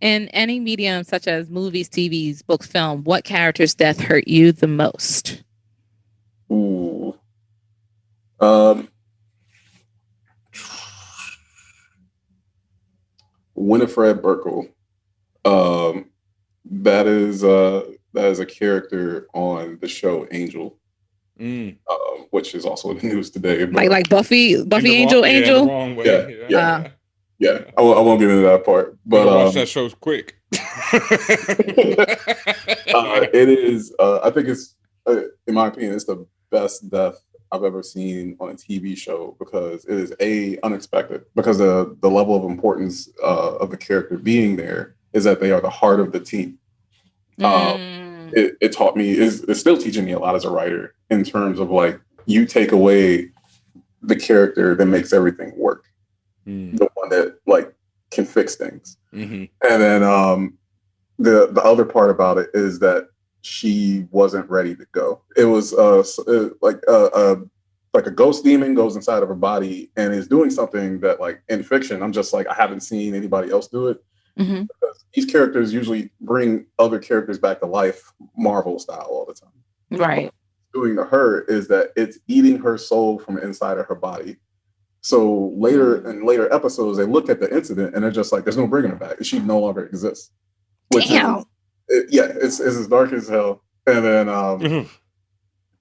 In any medium such as movies, TVs, books, film, what character's death hurt you the most? Ooh. Winifred Burkle. That is a character on the show Angel, which is also in the news today. Like Buffy Angel. The wrong way. Yeah. I won't get into that part, but watch that show quick. It is. I think it's, in my opinion, it's the best death I've ever seen on a TV show because it is unexpected. Because the level of importance of the character being there is that they are the heart of the team. It taught me, it's still teaching me a lot as a writer in terms of like you take away the character that makes everything work. The one that like can fix things. And then the other part about it is that she wasn't ready to go. It was like a ghost demon goes inside of her body and is doing something that like in fiction, I'm just like, I haven't seen anybody else do it. Because these characters usually bring other characters back to life, Marvel style all the time. Right. What it's doing to her is that it's eating her soul from inside of her body. So in later episodes, they look at the incident and they're just like, there's no bringing her back. She no longer exists. It's as dark as hell. And then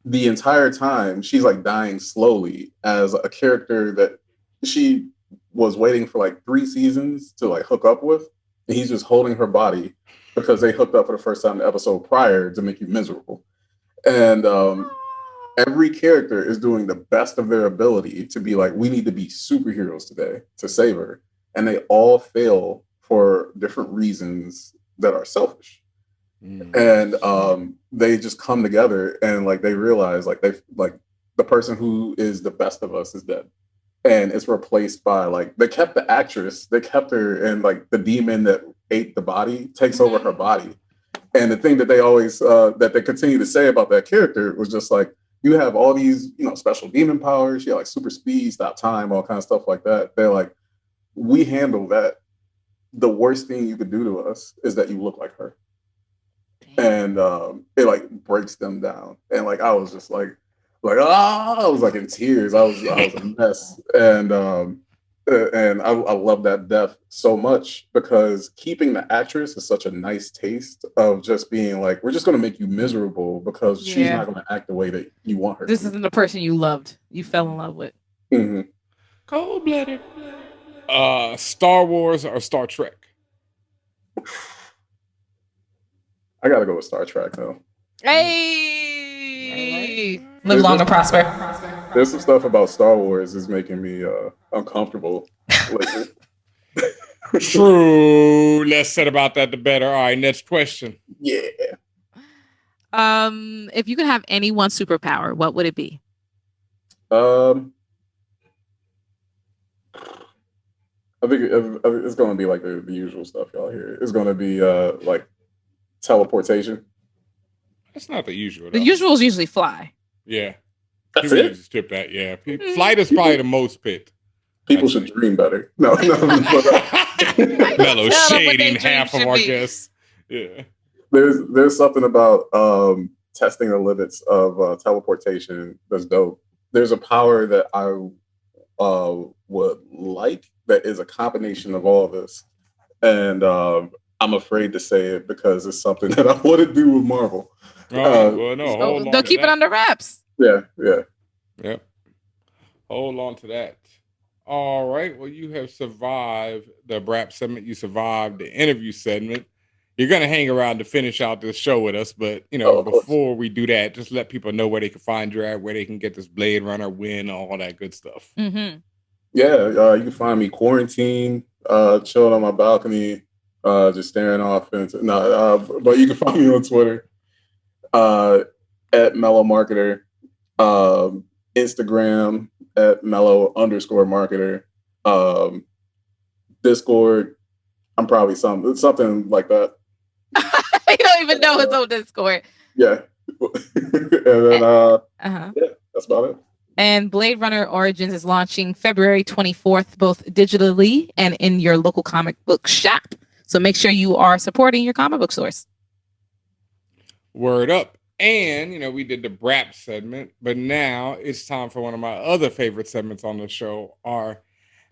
the entire time, she's like dying slowly as a character that she was waiting for like 3 seasons to like hook up with. And he's just holding her body because they hooked up for the first time in the episode prior to make you miserable. And every character is doing the best of their ability to be like, we need to be superheroes today to save her. And they all fail for different reasons that are selfish. And they just come together and like they realize like the person who is the best of us is dead. And it's replaced by like, they kept the actress, they kept her, and like the demon that ate the body takes over her body. And the thing that they always, that they continue to say about that character was just like, you have all these, special demon powers. She had like super speed, stop time, all kinds of stuff like that. They're like, we handle that. The worst thing you could do to us is that you look like her. And it like breaks them down. And like I was just I was like in tears. I was a mess. And I love that death so much because keeping the actress is such a nice taste of just being like, we're just gonna make you miserable because she's not gonna act the way that you want her. This isn't the person you loved. You fell in love with. Mm-hmm. Cold-blooded. Star Wars or Star Trek? I gotta go with Star Trek though. Hey, live long and prosper. There's some stuff about Star Wars is making me uncomfortable lately. True. Less said about that, the better. All right, next question. Yeah. If you could have any one superpower, what would it be? I think it's going to be like the usual stuff y'all hear. It's going to be like teleportation. That's not the usual. The usual is usually fly. Yeah. That's People it? just tip that. Yeah. Flight is probably the most picked. People should dream better. No. Mellow shading half of our guests. Yeah. There's something about testing the limits of teleportation that's dope. There's a power that I would like that is a combination of all this. And I'm afraid to say it because it's something that I want to do with Marvel. Well, no, hold on. They'll keep it under wraps. Yeah. Yep. Hold on to that. All right. Well, you have survived the BRAP segment. You survived the interview segment. You're going to hang around to finish out this show with us. But, before we do that, just let people know where they can find you at, where they can get this Blade Runner win, all that good stuff. Mm-hmm. Yeah. You can find me quarantined, chilling on my balcony, just staring off. But you can find me on Twitter at Mellow Marketer, Instagram at Mellow_Marketer, Discord. I'm probably something like that. You don't even know it's on Discord. Yeah. And then yeah, that's about it. And Blade Runner Origins is launching February 24th, both digitally and in your local comic book shop. So make sure you are supporting your comic book stores. Word up. And, we did the BRAP segment, but now it's time for one of my other favorite segments on the show, our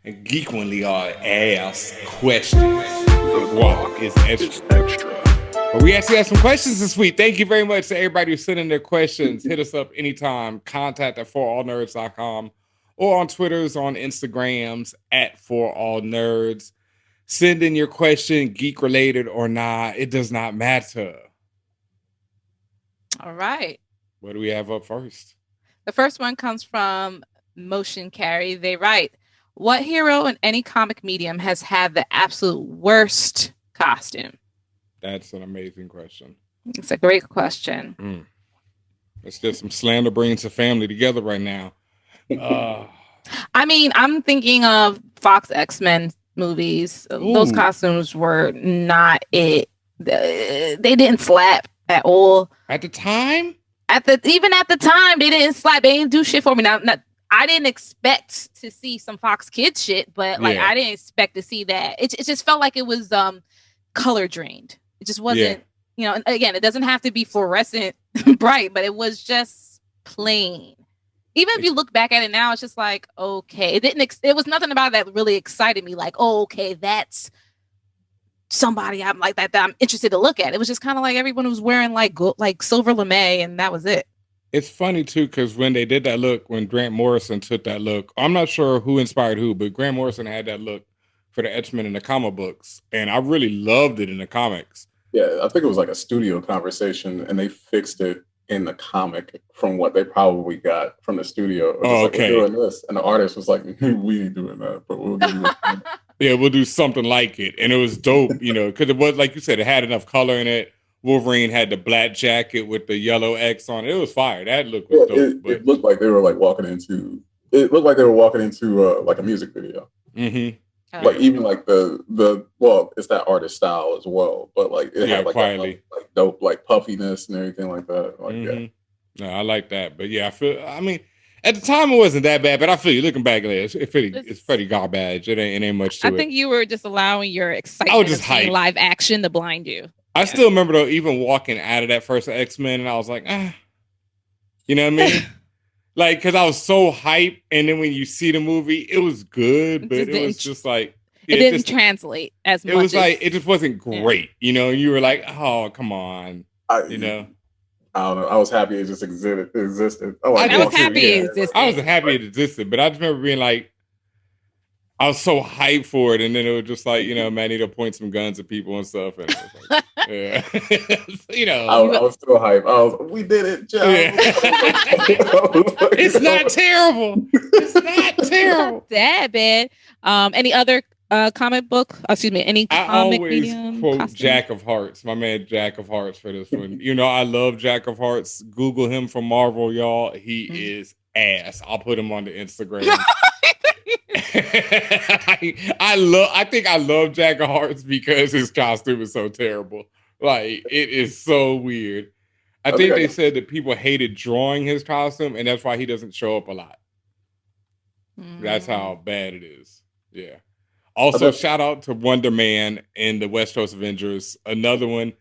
Geekly Ass Questions. What is extra? But we actually have some questions this week. Thank you very much to everybody who sent in their questions. Hit us up anytime. Contact at forallnerds.com or on Twitters, on Instagrams at forallnerds. Send in your question, geek related or not. It does not matter. All right. What do we have up first? The first one comes from Motion Carry. They write, what hero in any comic medium has had the absolute worst costume? That's an amazing question. It's a great question. It's just some Slander bringing the family together right now. I mean, I'm thinking of Fox X-Men movies. Ooh. Those costumes were not it. They didn't slap at all. At the time? Even at the time, they didn't slap. They didn't do shit for me. Now, I didn't expect to see some Fox Kids shit, but I didn't expect to see that. It just felt like it was color drained. It just wasn't, and again, it doesn't have to be fluorescent bright, but it was just plain. Even if you look back at it now, it's just like, okay, it was nothing about that really excited me. Like, oh, okay, that's somebody I'm like that I'm interested to look at. It was just kind of like everyone was wearing like silver lame, and that was it. It's funny too, because when they did that look, when Grant Morrison took that look, I'm not sure who inspired who, but Grant Morrison had that look for the X-Men in the comic books, and I really loved it in the comics. Yeah, I think it was like a studio conversation, and they fixed it in the comic from what they probably got from the studio. Oh, okay. We're doing this, and the artist was like, "We ain't doing that, but we'll do it." Yeah, we'll do something like it, and it was dope, because it was like you said, it had enough color in it. Wolverine had the black jacket with the yellow X on it. It was fire. That look was dope. It looked like they were like walking into. It looked like they were walking into like a music video. Mm-hmm. Like even like the it's that artist style as well, but like it had like quietly that, like dope like puffiness and everything like that. Like No, I like that. But yeah, I mean, at the time it wasn't that bad, but I feel you looking back at it, it's pretty garbage. It ain't much to it. I think you were just allowing your I excitement was of just seeing hyped. live action to blind you. I still remember though, even walking out of that first X-Men, and I was like, you know what I mean? Like, because I was so hyped, and then when you see the movie, it was good, but it was just like it didn't translate as much. It was like it just wasn't great, you know. You were like, oh, come on, you know. I don't know. I was happy it just existed. Oh, I was happy it existed. I was happy it existed, but I just remember being like, I was so hyped for it, and then it was just like, you know, man, need to point some guns at people and stuff, and it was like, yeah, you know, I was still hyped. We did it, Joe. Yeah. It's not terrible. It's not terrible. Not that bad. Any other comic book? Excuse me. Any comic I always medium? quote costume? Jack of Hearts, my man Jack of Hearts for this one. You know, I love Jack of Hearts. Google him from Marvel, y'all. He is ass. I'll put him on the Instagram. I think I love Jack of Hearts because his costume is so terrible. Like, it is so weird. I think they said that people hated drawing his costume, and that's why he doesn't show up a lot. That's how bad it is. Yeah. Also, shout out to Wonder Man and the West Coast Avengers. Another one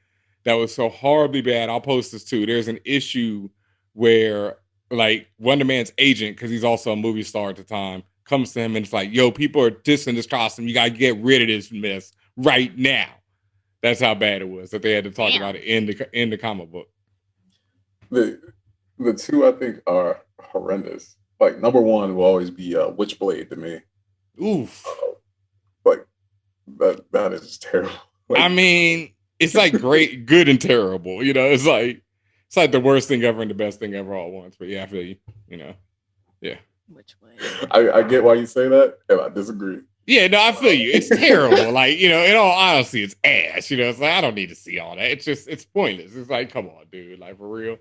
that was so horribly bad. I'll post this too. There's an issue where, like, Wonder Man's agent, because he's also a movie star at the time, comes to him and it's like, yo, people are dissing this costume. You got to get rid of this mess right now. That's how bad it was that they had to talk about it in the comic book. The two I think are horrendous. Like, number one will always be Witchblade to me. Oof. Like, that is terrible. Like, I mean, it's like great, good, and terrible. You know, it's like the worst thing ever and the best thing ever all at once. But yeah, I feel you. You know, yeah. I get why you say that, and I disagree. Yeah, no, I feel you. It's terrible. Like, you know, in all honesty, it's ass. You know, it's like, I don't need to see all that. It's pointless. It's like, come on, dude. Like, for real.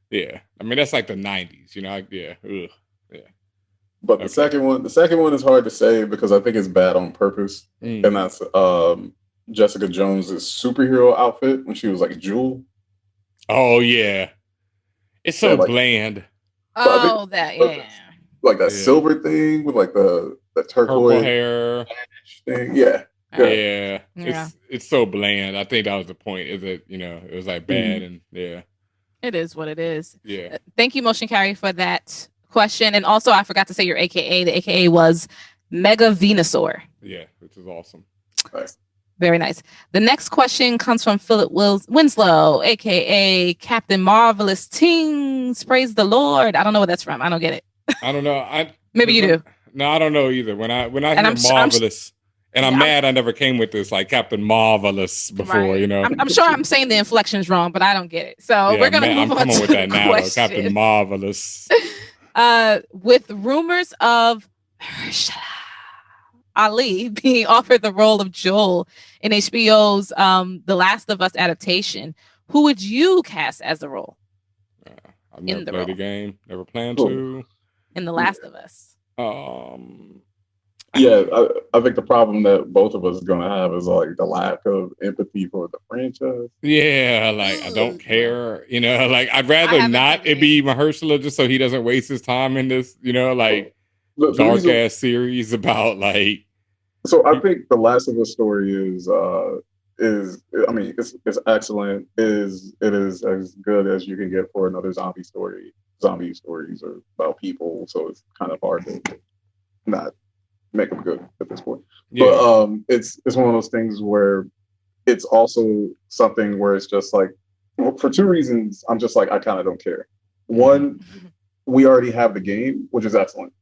Yeah. I mean, that's like the 90s, you know? Yeah. Ugh. Yeah. But the second one is hard to say because I think it's bad on purpose. And that's Jessica Jones's superhero outfit when she was like Jewel. Oh, yeah. It's so bland. Oh, that, yeah. Like that silver thing with like the turquoise purple hair thing. Yeah. It's so bland. I think that was the point. Is that, you know, it was like bad and yeah. It is what it is. Yeah. Thank you, Motion Carry, for that question. And also, I forgot to say your AKA. The AKA was Mega Venusaur. Yeah, which is awesome. Nice. Very nice. The next question comes from Philip Winslow, aka Captain Marvelous Tings. Praise the Lord. I don't know where that's from. I don't get it. I don't know. Maybe you do. No, I don't know either. When I hear Marvelous, I'm mad I never came with this like Captain Marvelous before. You know, I'm sure I'm saying the inflection's wrong, but I don't get it. So we're gonna move on to with that now. Though, Captain Marvelous. With rumors of Ali being offered the role of Joel in HBO's The Last of Us adaptation, who would you cast as the role? I've never played the game. Never planned to. In The Last of Us. Yeah, I think the problem that both of us are going to have is like the lack of empathy for the franchise. Yeah, like I don't care. You know, like I'd rather not it be Mahershala just so he doesn't waste his time in this, you know, like dark ass series about like. So I think the Last of Us story is I mean it's excellent. It is as good as you can get for another zombie story. Zombie stories are about people, so it's kind of hard to not make them good at this point. Yeah. But it's one of those things where it's also something where it's just like, well, for two reasons, I'm just like, I kind of don't care. One, we already have the game, which is excellent.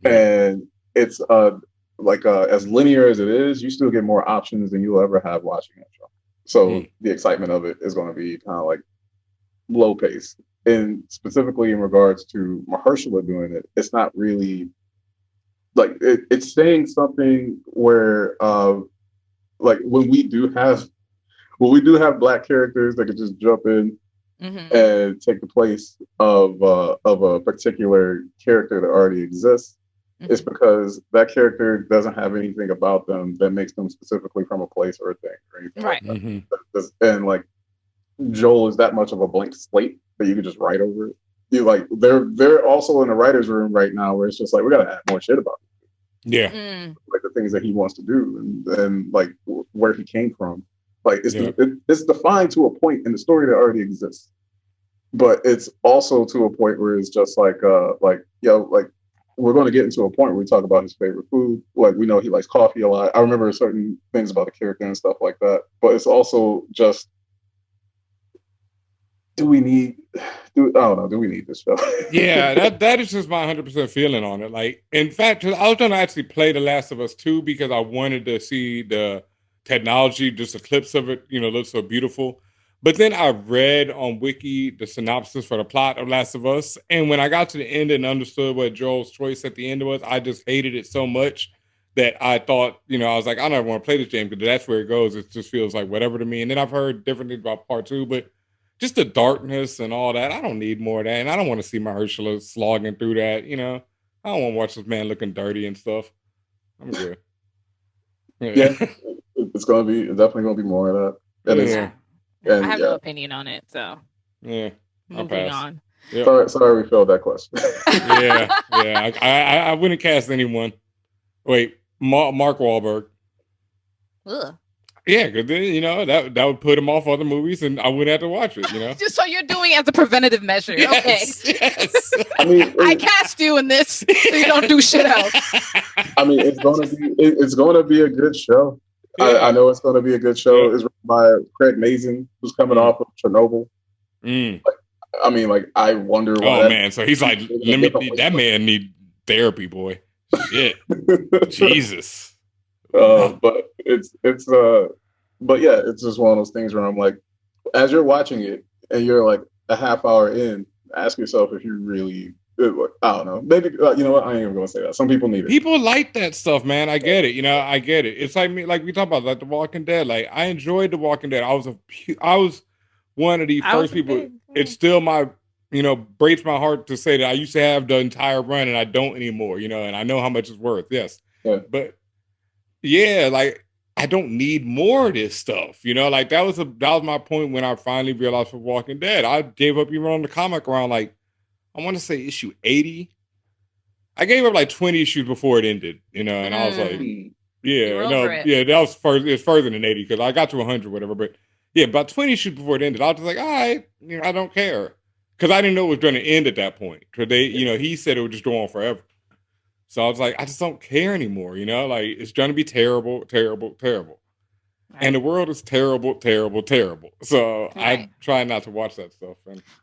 And it's as linear as it is, you still get more options than you'll ever have watching that show. So the excitement of it is going to be kind of like low pace. And specifically in regards to Mahershala doing it, it's not really like it's saying something where like when we do have black characters that could just jump in and take the place of a particular character that already exists, it's because that character doesn't have anything about them that makes them specifically from a place or a thing or anything right. Like that. And like Joel is that much of a blank slate that you can just write over it. they're also in the writer's room right now where it's just like we gotta add more shit about it. Yeah. Like the things that he wants to do and like where he came from. Like it's defined to a point in the story that already exists. But it's also to a point where it's just like we're going to get into a point where we talk about his favorite food. Like we know he likes coffee a lot. I remember certain things about the character and stuff like that. But it's also just, do we need this show? Yeah, that is just my 100% feeling on it. Like, in fact, I was going to actually play The Last of Us 2 because I wanted to see the technology, just a clips of it, looks so beautiful. But then I read on Wiki the synopsis for the plot of Last of Us. And when I got to the end and understood what Joel's choice at the end was, I just hated it so much that I thought, I was like, I don't want to play this game because that's where it goes. It just feels like whatever to me. And then I've heard different things about part 2, but just the darkness and all that, I don't need more of that. And I don't want to see Mahershala slogging through that, I don't want to watch this man looking dirty and stuff. I'm good. Yeah, it's definitely going to be more of that. I have no opinion on it, so yeah. Moving on. Yep. Sorry, we failed that question. yeah. I wouldn't cast anyone. Wait, Mark Wahlberg. Ugh. Yeah, because then that would put him off other movies, and I wouldn't have to watch it. Just so you're doing it as a preventative measure. Yes, okay. Yes. I mean, I cast you in this, so you don't do shit else. I mean, it's going to be a good show. Yeah. I know it's going to be a good show. It's written by Craig Mazin, who's coming off of Chernobyl. I wonder why. Oh man, so he's like, that man need therapy, boy. Shit, Jesus. But it's just one of those things where I'm like, as you're watching it and you're like a half hour in, ask yourself if you really. I don't know. Maybe you know what? I ain't even gonna say that. Some people need it. People like that stuff, man. I get it. I get it. It's like me, like we talk about, like The Walking Dead. Like I enjoyed The Walking Dead. I was one of the first people. It's still my, breaks my heart to say that I used to have the entire run and I don't anymore. And I know how much it's worth. Yes, but yeah, like I don't need more of this stuff. Like that was my point when I finally realized for Walking Dead. I gave up even on the comic around like, I want to say issue 80. I gave up like 20 issues before it ended, and I was like, that was further. It's further than 80 because I got to 100, whatever. But yeah, about 20 issues before it ended, I was just like, all right, I don't care because I didn't know it was going to end at that point. Because he said it would just go on forever. So I was like, I just don't care anymore. Like it's going to be terrible, terrible, terrible. Right. And the world is terrible, terrible, terrible. So I try not to watch that stuff.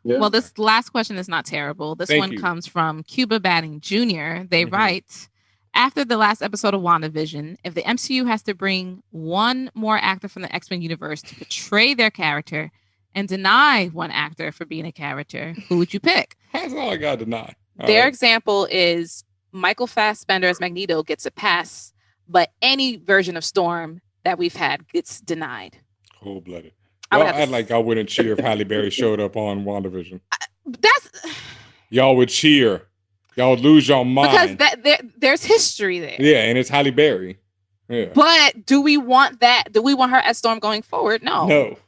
Well, this last question is not terrible. This one comes from Cuba Batting Jr. They write, after the last episode of WandaVision, if the MCU has to bring one more actor from the X-Men universe to portray their character and deny one actor for being a character, who would you pick? That's all I got to deny. Their example is Michael Fassbender as Magneto gets a pass, but any version of Storm that we've had gets denied. Cold-blooded. I wouldn't cheer if Halle Berry showed up on WandaVision. Y'all would cheer. Y'all would lose your mind. Because there's history there. Yeah, and it's Halle Berry. Yeah. But do we want that? Do we want her as Storm going forward? No.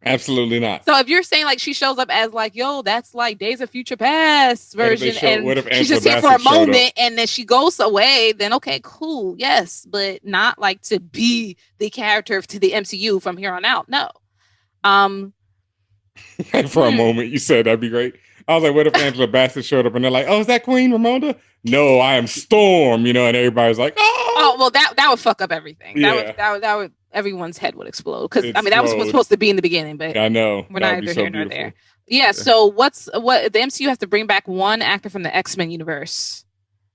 Absolutely not. So if you're saying like she shows up as like, yo, that's like Days of Future Past version, and she's just here for a moment and then she goes away, then okay, cool, yes, but not like to be the character to the MCU from here on out. No. For a moment, you said that'd be great. I was like, what if Angela Bassett showed up and they're like, oh, is that Queen Ramonda? No, I am Storm, and everybody's like, oh, well, that would fuck up everything. Yeah. That would everyone's head would explode because that was supposed to be in the beginning, but I know we're not either here nor there. Yeah. So what the MCU has to bring back one actor from the X-Men universe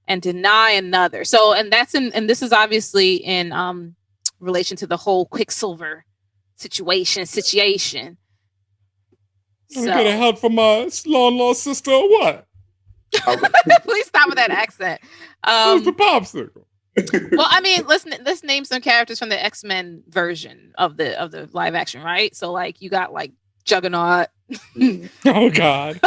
and deny another. So and this is obviously in relation to the whole Quicksilver situation. So, get a help from my long-lost sister or what? Please stop with that accent. Who's the popsicle? Well, I mean, let's name some characters from the X-Men version of the live action, right? So like you got like Juggernaut. Oh God.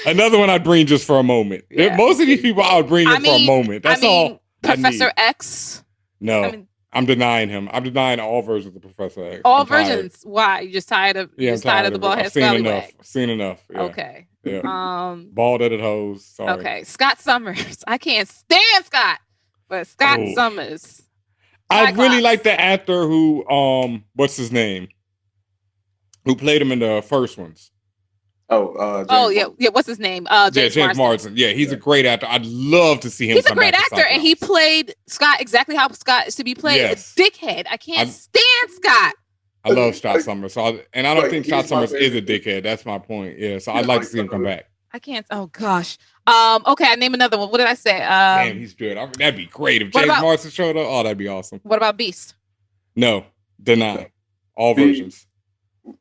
Another one I'd bring just for a moment. Yeah. Most of these people I would bring for a moment. That's all. Professor X. No. I'm denying him. I'm denying all versions of Professor X. All I'm tired. versions. Why? You just tired of? Yeah, You I'm just tired of the it. bald head I've seen enough. scallywag? Seen enough. Yeah. Okay. Yeah. Bald-headed hoes. Sorry. Okay. Scott Summers. I can't stand Scott, but Scott Summers. I really like the actor who, what's his name? Who played him in the first ones. James yeah. What's his name? James Marsden. Yeah, he's a great actor. I'd love to see him. He's a great actor, and he played Scott exactly how Scott is to be played. Yes. A dickhead. I can't stand Scott. I love Scott Summers. I don't think Scott Summers is a dickhead. That's my point. Yeah, so I'd like to see him come back. I can't. Oh gosh. Okay, I name another one. What did I say? Damn, he's good. That'd be great if James Marsden showed up. Oh, that'd be awesome. What about Beast? No, deny all versions.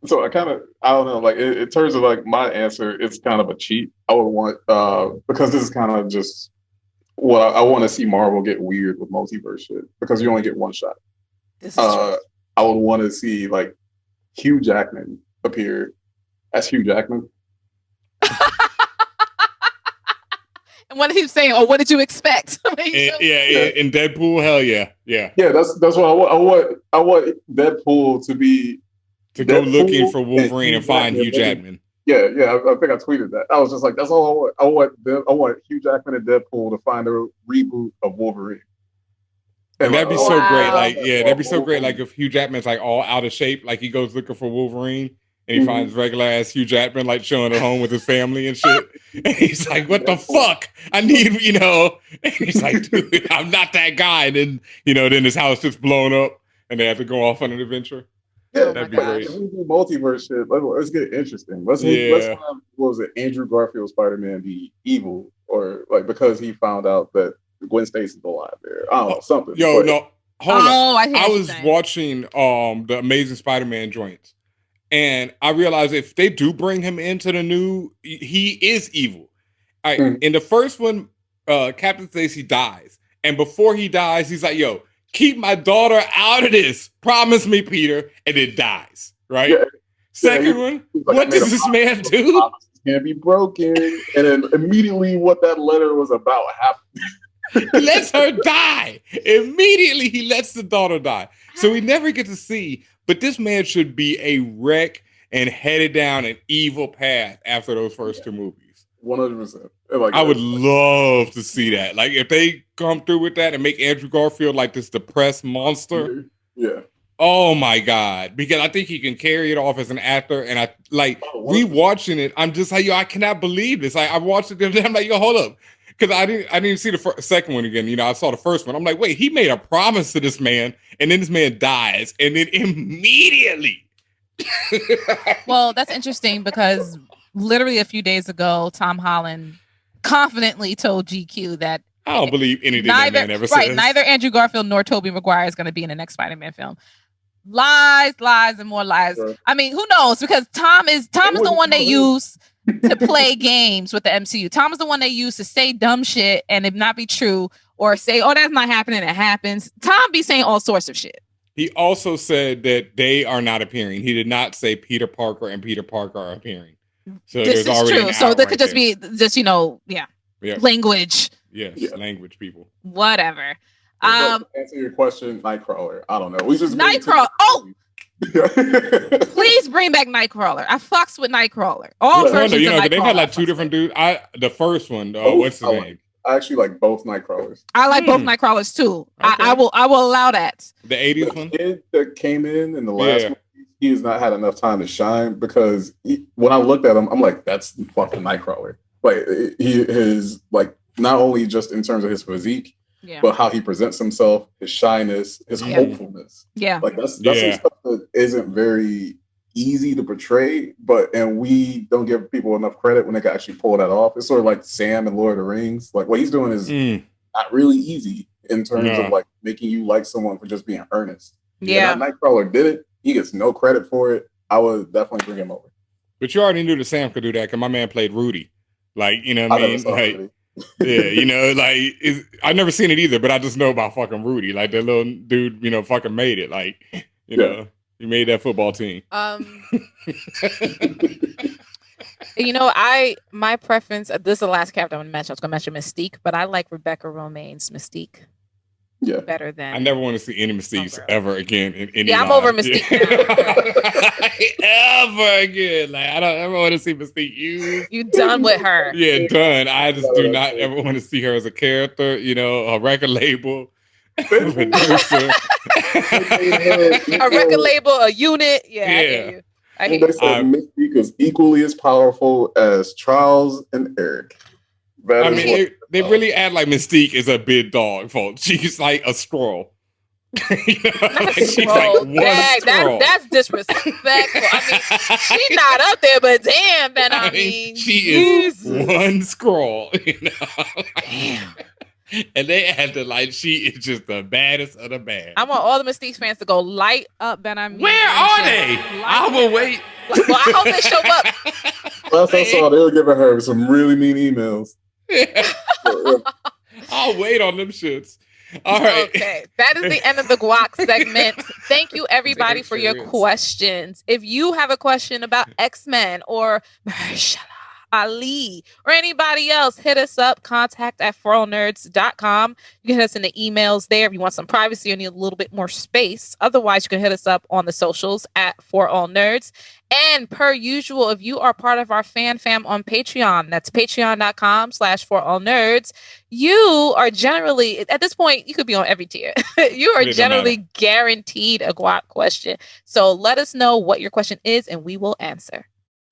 So I don't know, like in terms of like my answer, it's kind of a cheat. I would want, because this is kind of just what I want to see Marvel get weird with multiverse shit, because you only get one shot. I would want to see like Hugh Jackman appear as Hugh Jackman. And what he's saying, what did you expect? In Deadpool, hell yeah. Yeah, that's what I want Deadpool to be. To go looking for Wolverine and find Hugh Jackman. Yeah, I think I tweeted that. I was just like, that's all I want. I want Hugh Jackman and Deadpool to find a reboot of Wolverine. And that'd be so great. Like, that'd be so great. Like if Hugh Jackman's like all out of shape, like he goes looking for Wolverine and he finds regular ass Hugh Jackman like chilling at home with his family and shit. And he's like, what the fuck? I need, and he's like, dude, I'm not that guy. And then, then his house just blown up and they have to go off on an adventure. Yeah, that'd be great. If we do multiverse shit, let's get interesting. Let's have, what was it, Andrew Garfield Spider-Man be evil, or like because he found out that Gwen Stacy's alive there. I don't know, something. Hold on. I was watching the Amazing Spider-Man joints, and I realized if they do bring him into the new, he is evil. All right, in the first one, Captain Stacy dies, and before he dies, he's like, yo, keep my daughter out of this. Promise me, Peter. And it dies, right? Yeah. Second one, like, what does this man do? Can't be broken. And then immediately what that letter was about happened. He lets her die. Immediately he lets the daughter die. So we never get to see, but this man should be a wreck and headed down an evil path after those first two movies. 100%. I would love to see that. Like if they come through with that and make Andrew Garfield like this depressed monster. Yeah. Oh my God. Because I think he can carry it off as an actor. And I like rewatching it. I'm just like, yo, I cannot believe this. Like I watched it the other day. I'm like, yo, hold up. Because I didn't see the second one again. I saw the first one. I'm like, wait, he made a promise to this man, and then this man dies, and then immediately. Well, that's interesting because literally a few days ago, Tom Holland confidently told GQ that I don't believe anything that man ever says. Neither Andrew Garfield nor Tobey Maguire is going to be in the next Spider-Man film. Lies, and more lies. Sure. I mean, who knows? Because Tom is the one they use to play games with the MCU. Tom is the one they use to say dumb shit and it not be true, or say, oh, that's not happening, it happens. Tom be saying all sorts of shit. He also said that they are not appearing. He did not say Peter Parker and Peter Parker are appearing. So this is true. So that could just be language. Yes, language people. Whatever. To answer your question, Nightcrawler. I don't know. We just Nightcrawler. Oh, please bring back Nightcrawler. I fucks with Nightcrawler. All versions of Nightcrawler. They've had like two different dudes. The first one, what's his name? I actually like both Nightcrawlers. I like both Nightcrawlers too. Okay. I will allow that. The 80s one? The kid that came in the last one, he has not had enough time to shine because when I looked at him, I'm like, that's fucking Nightcrawler. Like he is like not only just in terms of his physique, but how he presents himself, his shyness, his hopefulness. Yeah. Like that's some stuff that isn't very easy to portray, and we don't give people enough credit when they can actually pull that off. It's sort of like Sam in Lord of the Rings. Like what he's doing is not really easy in terms of like making you like someone for just being earnest. Yeah. Nightcrawler did it. He gets no credit for it. I would definitely bring him over. But you already knew that Sam could do that because my man played Rudy. Like, you know what I mean? Like, yeah, I've never seen it either, but I just know about fucking Rudy. Like that little dude, fucking made it. Like, you know, he made that football team. My preference, this is the last character I'm going to mention. I was going to mention Mystique, but I like Rebecca Romaine's Mystique. Yeah. better than. I never want to see any Mystiques ever again in any. Yeah, I'm over Mystique ever again. Like I don't ever want to see Mystique used. You done with her? Yeah, done. I just do not ever want to see her as a character. You know, a record label, producer, a record label, a unit. Yeah. I hear you. They said Mystique is equally as powerful as Charles and Eric. I mean, they really act like Mystique is a big dog, folks. She's like a squirrel. She's like one squirrel. That's disrespectful. I mean, she's not up there, but damn, she is one squirrel. You know? Damn. And they acted like she is just the baddest of the bad. I want all the Mystique fans to go light up Benhameen. Where are they? I will wait. Well, I hope they show up. Last I saw, they were giving her some really mean emails. I'll wait on them shits. All right. Okay. That is the end of the guac segment. Thank you, everybody, for your questions. If you have a question about X-Men or Mahershala Ali or anybody else, hit us up. contact@forallnerds.com. You can hit us in the emails there if you want some privacy or need a little bit more space. Otherwise, you can hit us up on the socials @forallnerds. And per usual, if you are part of our fan fam on Patreon, that's patreon.com/forallnerds, you are generally, at this point, you could be on every tier. You are generally guaranteed a guac question. So let us know what your question is and we will answer.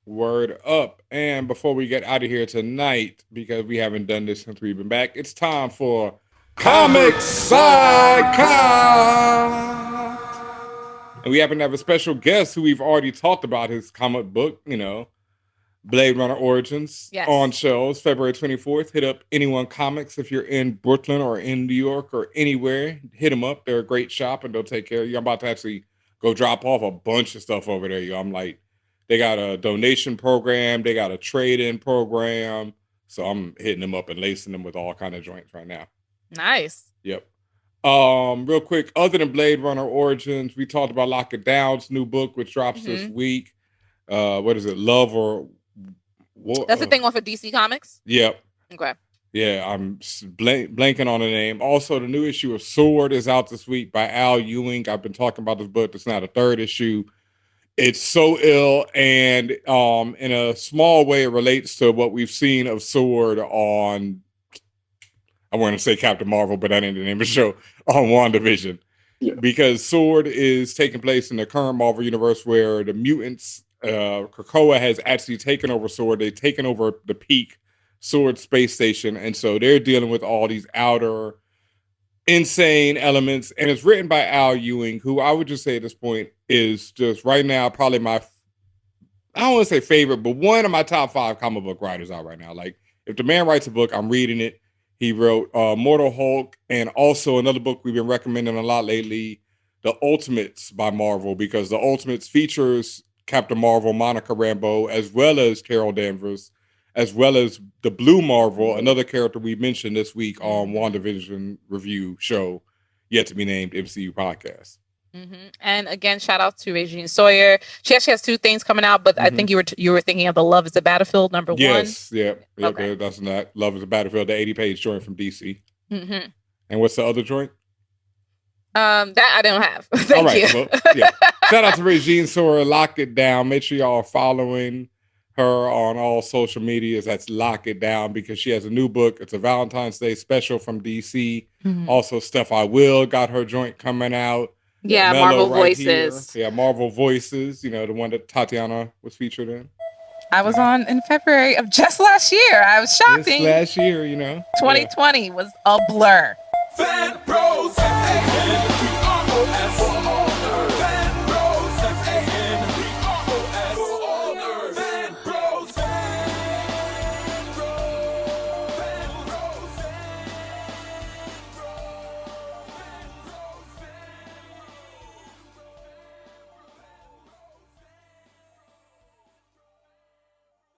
Word up. And before we get out of here tonight, because we haven't done this since we've been back, it's time for Comic Side. And we happen to have a special guest who we've already talked about his comic book, you know, Blade Runner Origins, on shelves February 24th. Hit up Anyone Comics if you're in Brooklyn or in New York or anywhere. Hit them up. They're a great shop and they'll take care of you. I'm about to actually go drop off a bunch of stuff over there. I'm like, they got a donation program. They got a trade-in program. So I'm hitting them up and lacing them with all kind of joints right now. Nice. Yep. Real quick, other than Blade Runner Origins, we talked about Lock It Down's new book, which drops this week. What is it? Love or what? That's the thing off of DC Comics? Yep. Okay. Yeah, I'm blanking on the name. Also, the new issue of Sword is out this week by Al Ewing. I've been talking about this book. It's now the third issue. It's so ill, and in a small way, it relates to what we've seen of Sword on, I want to say Captain Marvel, but that ain't the name of the show, on WandaVision. Yeah. Because Sword is taking place in the current Marvel universe where the mutants, Krakoa has actually taken over Sword. They've taken over the peak Sword space station, and so they're dealing with all these outer insane elements. And it's written by Al Ewing, who I would just say at this point is just right now probably my, I don't want to say favorite, but one of my top 5 comic book writers out right now. Like, if the man writes a book, I'm reading it. He wrote Mortal Hulk, and also another book we've been recommending a lot lately, The Ultimates by Marvel, because The Ultimates features Captain Marvel, Monica Rambeau, as well as Carol Danvers, as well as the Blue Marvel, another character we mentioned this week on WandaVision review show, yet to be named MCU podcast. And again, shout out to Regine Sawyer. She actually has 2 things coming out, but I think you were thinking of the Love is a Battlefield #1. Yes, yeah, okay. That's not Love is a Battlefield, the 80-page joint from DC. And what's the other joint? That I don't have. Thank you. Well, yeah. Shout out to Regine Sawyer. Lock It Down. Make sure y'all are following her on all social medias. That's Lock It Down, because she has a new book. It's a Valentine's Day special from DC. Also, Steph I Will got her joint coming out. Yeah, Mellow Marvel right Voices. Here. Yeah, Marvel Voices. You know, the one that Tatiana was featured in. I was on in February of just last year. I was shopping. Just last year, you know. 2020 was a blur. Fan Bros